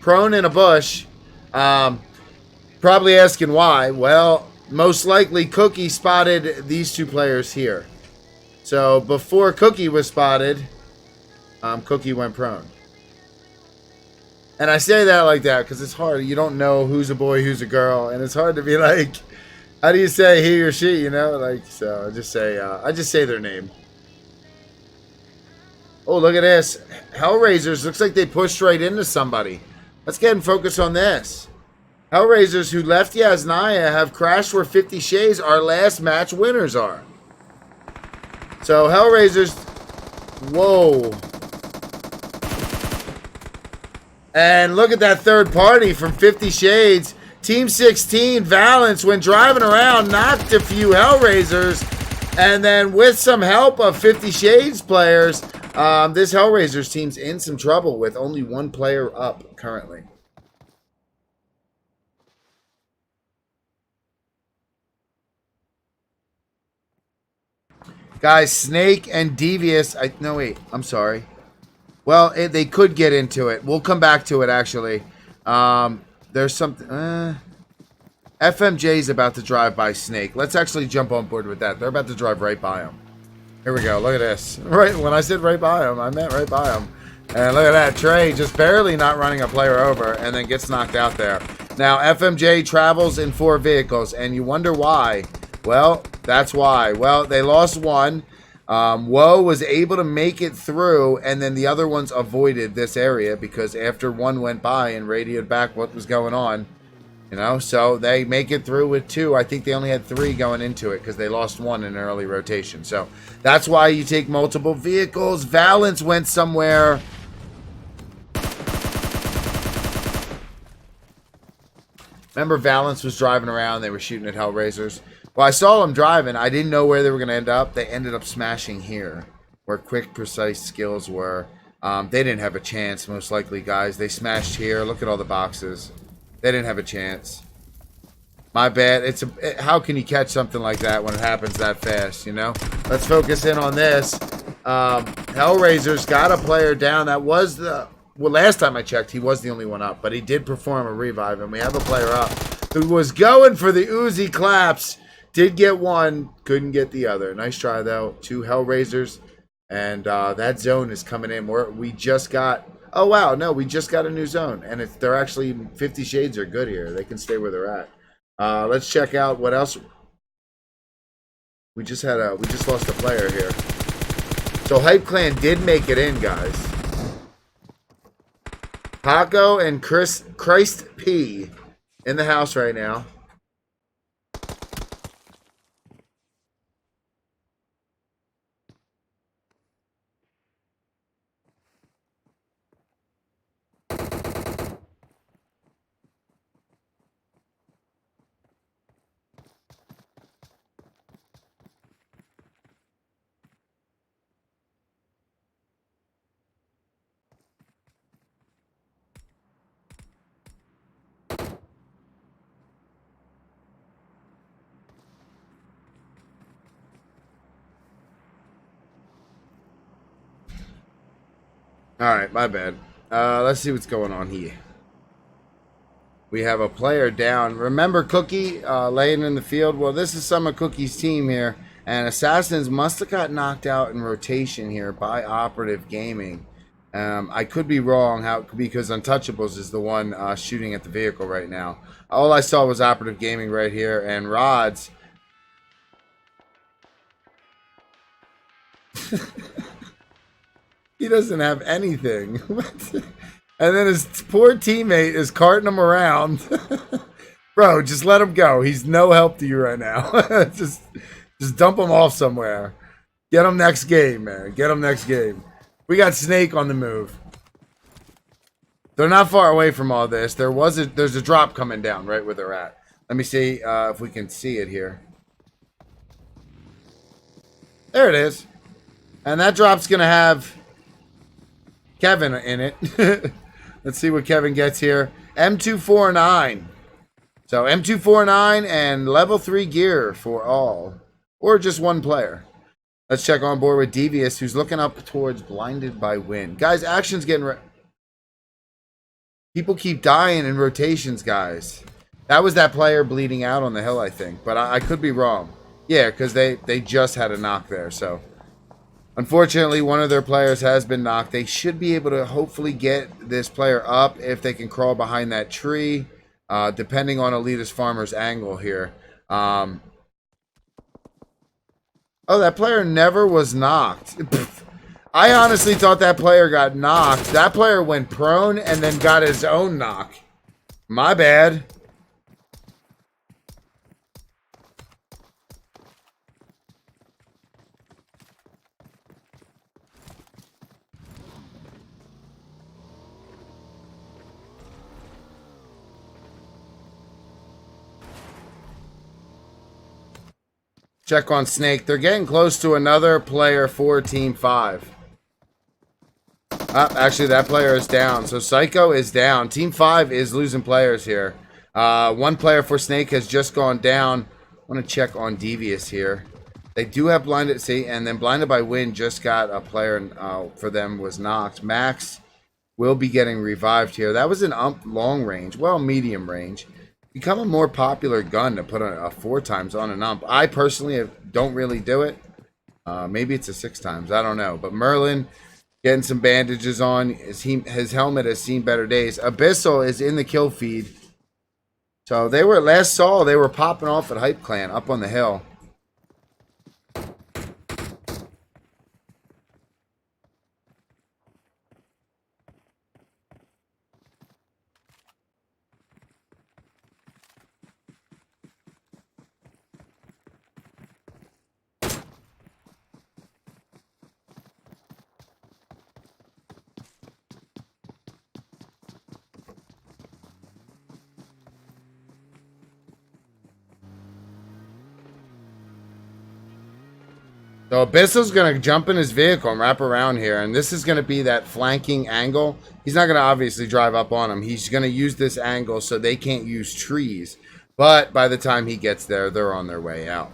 Prone in a bush. Probably asking why. Well, most likely Cookie spotted these two players here. So before Cookie was spotted, Cookie went prone. And I say that like that because it's hard. You don't know who's a boy, who's a girl. And it's hard to be like... How do you say he or she, you know? Like, so I just say their name. Oh, look at this. HELLRAISERS, looks like they pushed right into somebody. Let's get and focus on this. HELLRAISERS, who left Yasnaya, have crashed where 50 Shades, our last match winners are. So, HELLRAISERS, whoa. And look at that third party from 50 Shades. Team 16, Valence, when driving around, knocked a few HELLRAISERS. And then with some help of 50 Shades players, this HELLRAISERS team's in some trouble with only one player up currently. Guys, Snake and Devious. No, wait. I'm sorry. Well, they could get into it. We'll come back to it, actually. There's something... FMJ's about to drive by Snake. Let's actually jump on board with that. They're about to drive right by him. Here we go. Look at this. Right, when I said right by him, I meant right by him. And look at that. Trey just barely not running a player over and then gets knocked out there. Now, FMJ travels in 4 vehicles, and you wonder why. Well, that's why. Well, they lost one. Woe was able to make it through, and then the other ones avoided this area because after one went by and radioed back what was going on, you know, so they make it through with 2. I think they only had 3 going into it because they lost 1 in an early rotation. So that's why you take multiple vehicles. Valence went somewhere. Remember, Valence was driving around. They were shooting at HELLRAISERS. Well, I saw them driving. I didn't know where they were going to end up. They ended up smashing here, where quick, precise skills were. They didn't have a chance, most likely, guys. They smashed here. Look at all the boxes. They didn't have a chance. My bad. How can you catch something like that when it happens that fast, you know? Let's focus in on this. HELLRAISERS got a player down. That was the... Well, last time I checked, he was the only one up. But he did perform a revive, and we have a player up who was going for the Uzi claps. Did get one. Couldn't get the other. Nice try, though. 2 HELLRAISERS. And that zone is coming in. We just got... Oh, wow. No, we just got a new zone. And they're actually 50 Shades are good here. They can stay where they're at. Let's check out what else. We just lost a player here. So Hype Clan did make it in, guys. Paco and Christ P in the house right now. Alright, my bad. Let's see what's going on here. We have a player down. Remember Cookie laying in the field? Well, this is some of Cookie's team here. And Assassins must have got knocked out in rotation here by Operative Gaming. I could be wrong because Untouchables is the one shooting at the vehicle right now. All I saw was Operative Gaming right here. And Rods... He doesn't have anything. And then his poor teammate is carting him around. Bro, just let him go. He's no help to you right now. just dump him off somewhere. Get him next game, man. Get him next game. We got Snake on the move. They're not far away from all this. There's a drop coming down right where they're at. Let me see if we can see it here. There it is. And that drop's going to have Kevin in it. Let's see what Kevin gets here. M249. So M249 and level 3 gear for all. Or just one player. Let's check on board with Devious, who's looking up towards Blinded by Wind. Guys, action's getting... People keep dying in rotations, guys. That was that player bleeding out on the hill, I think. But I could be wrong. Yeah, because they just had a knock there, so... Unfortunately, one of their players has been knocked. They should be able to hopefully get this player up if they can crawl behind that tree, depending on Elitist Farmers' angle here. Oh, that player never was knocked. I honestly thought that player got knocked. That player went prone and then got his own knock. My bad. Check on Snake. They're getting close to another player for Team 5. Actually, that player is down. So Psycho is down. Team 5 is losing players here. One player for Snake has just gone down. I want to check on Devious here. They do have blinded, see, and then blinded by wind just got a player for them was knocked. Max will be getting revived here. That was an long range, well, medium range. Become a more popular gun to put a 4 times on an ump. I personally don't really do it. Maybe it's a 6 times. I don't know. But Merlin getting some bandages on. His helmet has seen better days. Abyssal is in the kill feed. So they were they were popping off at Hype Clan up on the hill. So Abyssal's going to jump in his vehicle and wrap around here. And this is going to be that flanking angle. He's not going to obviously drive up on him. He's going to use this angle so they can't use trees. But by the time he gets there, they're on their way out.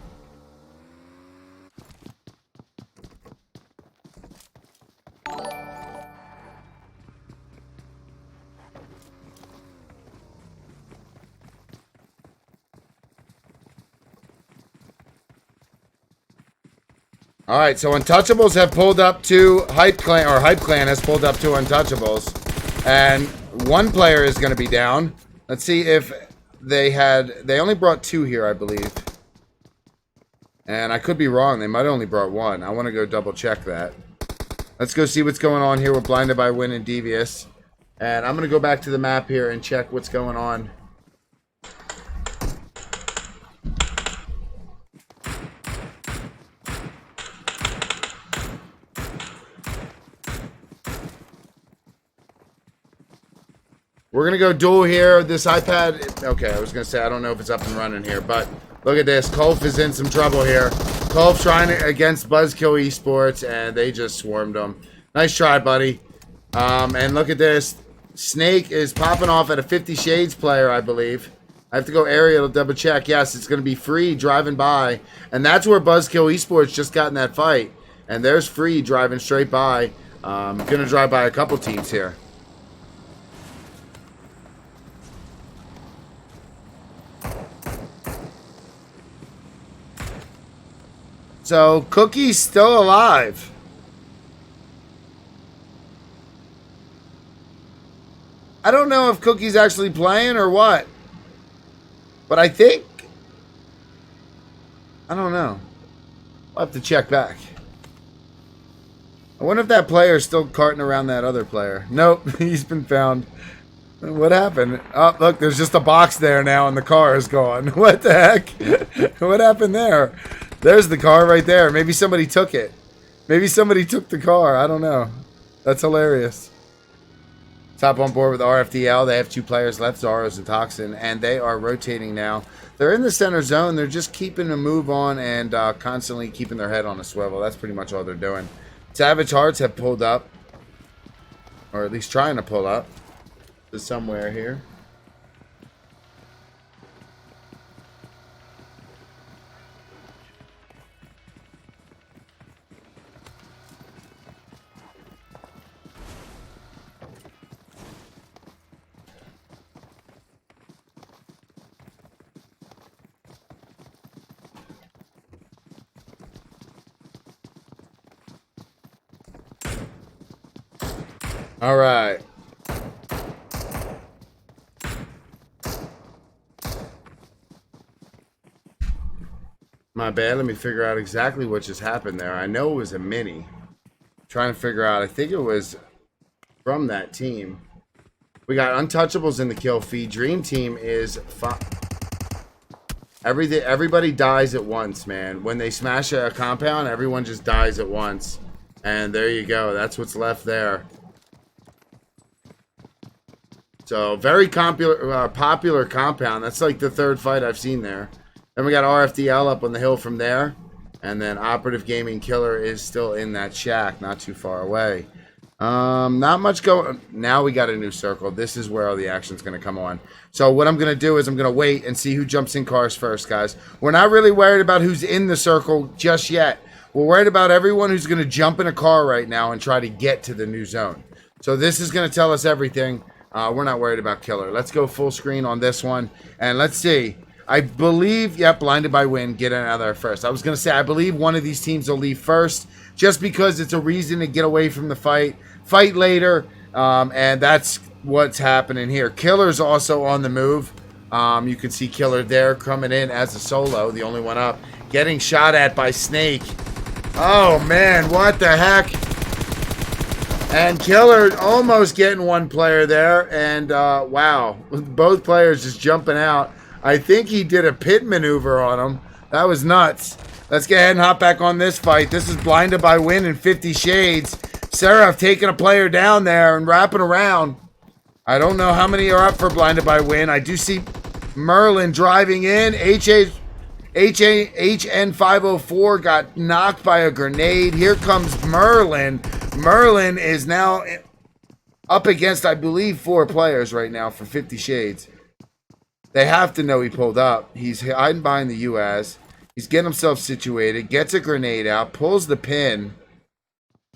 All right, so Untouchables have pulled up to Hype Clan, or Hype Clan has pulled up to Untouchables, and one player is going to be down. Let's see if they only brought 2 here, I believe. And I could be wrong. They might have only brought 1. I want to go double check that. Let's go see what's going on here with Blinded by Wind and Devious. And I'm going to go back to the map here and check what's going on. We're going to go dual here. This iPad, okay, I was going to say, I don't know if it's up and running here, but look at this. Kolf is in some trouble here. Kolf trying against Buzzkill Esports, and they just swarmed him. Nice try, buddy. And look at this. Snake is popping off at a 50 Shades player, I believe. I have to go aerial to double check. Yes, it's going to be Free driving by, and that's where Buzzkill Esports just got in that fight. And there's Free driving straight by. Going to drive by a couple teams here. So, Cookie's still alive. I don't know if Cookie's actually playing or what. But I think... I don't know. I'll have to check back. I wonder if that player is still carting around that other player. Nope, he's been found. What happened? Oh, look, there's just a box there now and the car is gone. What the heck? What happened there? There's the car right there. Maybe somebody took it. Maybe somebody took the car. I don't know. That's hilarious. Top on board with RFDL. They have 2 players left, Zaros and Toxin, and they are rotating now. They're in the center zone. They're just keeping a move on and constantly keeping their head on a swivel. That's pretty much all they're doing. Savage Hearts have pulled up, or at least trying to pull up to somewhere here. All right. My bad. Let me figure out exactly what just happened there. I know it was a mini. Trying to figure out. I think it was from that team. We got Untouchables in the kill feed. Dream Team is everybody dies at once, man. When they smash a compound, everyone just dies at once. And there you go. That's what's left there. So, very popular compound. That's like the 3rd fight I've seen there. Then we got RFDL up on the hill from there. And then Operative Gaming Killer is still in that shack, not too far away. Not much going. Now we got a new circle. This is where all the action's going to come on. So what I'm going to do is I'm going to wait and see who jumps in cars first, guys. We're not really worried about who's in the circle just yet. We're worried about everyone who's going to jump in a car right now and try to get to the new zone. So this is going to tell us everything. We're not worried about Killer. Let's go full screen on this one. And let's see. I believe, yep, blinded by wind, get out of there first. I was going to say, I believe one of these teams will leave first just because it's a reason to get away from the fight. Fight later, and that's what's happening here. Killer's also on the move. You can see Killer there coming in as a solo, the only one up. Getting shot at by Snake. Oh, man, what the heck? And Killer almost getting one player there, and wow, both players just jumping out. I think he did a pit maneuver on him. That was nuts. Let's get ahead and hop back on this fight. This is Blinded by Wind and 50 Shades. Seraph taking a player down there and wrapping around. I don't know how many are up for Blinded by Wind. I do see Merlin driving in. HN504 got knocked by a grenade. Here comes Merlin. Merlin is now up against, I believe, 4 players right now for 50 Shades. They have to know he pulled up. He's hiding behind the US. He's getting himself situated. Gets a grenade out. Pulls the pin.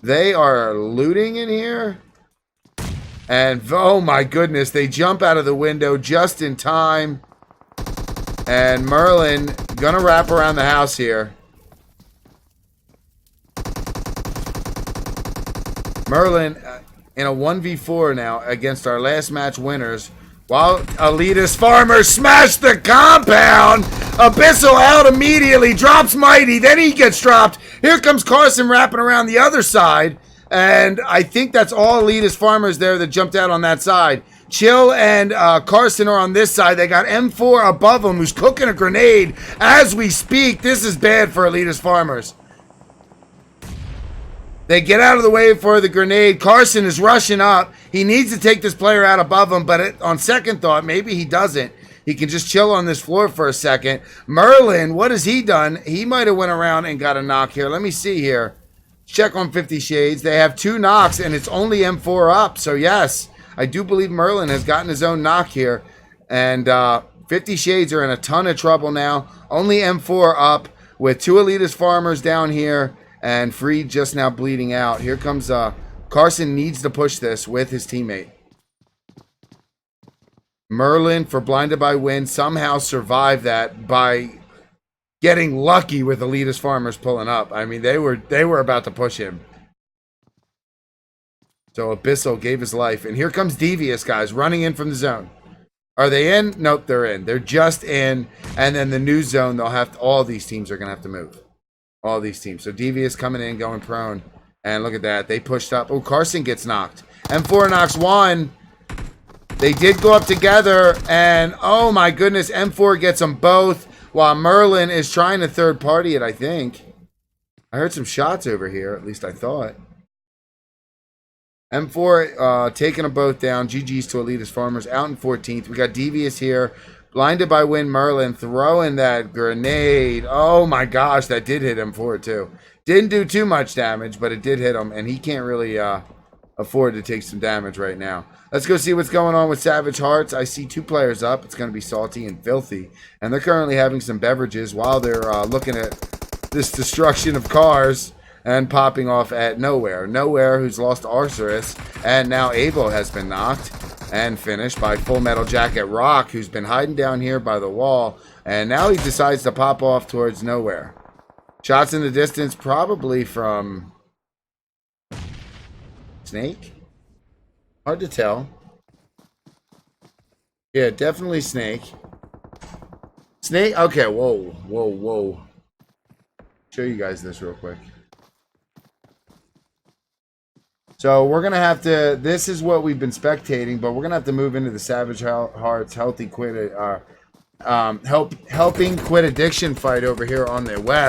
They are looting in here. And, oh my goodness, they jump out of the window just in time. And Merlin gonna wrap around the house here. Merlin in a 1v4 now against our last match winners. While Elitist Farmers smash the compound. Abyssal out immediately. Drops Mighty. Then he gets dropped. Here comes Carson wrapping around the other side. And I think that's all Elitist Farmers there that jumped out on that side. Chill and Carson are on this side. They got M4 above them who's cooking a grenade as we speak. This is bad for Elitist Farmers. They get out of the way for the grenade. Carson is rushing up. He needs to take this player out above him, but on second thought, maybe he doesn't. He can just chill on this floor for a second. Merlin, what has he done? He might have went around and got a knock here. Let me see here. Check on 50 Shades. They have 2 knocks, and it's only M4 up. So, yes, I do believe Merlin has gotten his own knock here. And 50 Shades are in a ton of trouble now. Only M4 up with 2 Elitist Farmers down here. And Freed just now bleeding out. Here comes Carson needs to push this with his teammate. Merlin, for Blinded by Wind, somehow survived that by getting lucky with Elitist Farmers pulling up. I mean, they were about to push him. So Abyssal gave his life. And here comes Devious, guys, running in from the zone. Are they in? Nope, they're in. They're just in. And then the new zone, they'll have to, all these teams are going to have to move. All these teams. So Devious coming in, going prone. And look at that. They pushed up. Oh, Carson gets knocked. M4 knocks 1. They did go up together. And, oh my goodness, M4 gets them both. While Merlin is trying to third party it, I think. I heard some shots over here. At least I thought. M4 taking them both down. GG's to Elitist Farmers. Out in 14th. We got Devious here. Blinded by Wind, Merlin throwing that grenade. Oh my gosh, that did hit M4 too. Didn't do too much damage, but it did hit him, and he can't really afford to take some damage right now. Let's go see what's going on with Savage Hearts. I see 2 players up. It's going to be Salty and Filthy, and they're currently having some beverages while they're looking at this destruction of cars and popping off at Nowhere. Nowhere, who's lost Arceus, and now Avo has been knocked. And finished by Full Metal Jacket Rock, who's been hiding down here by the wall. And now he decides to pop off towards Nowhere. Shots in the distance, probably from Snake? Hard to tell. Yeah, definitely Snake. Snake? Okay, whoa. Show you guys this real quick. So we're going to have to, this is what we've been spectating, but we're going to have to move into the Savage Hearts Helping Quit Addiction fight over here on the west.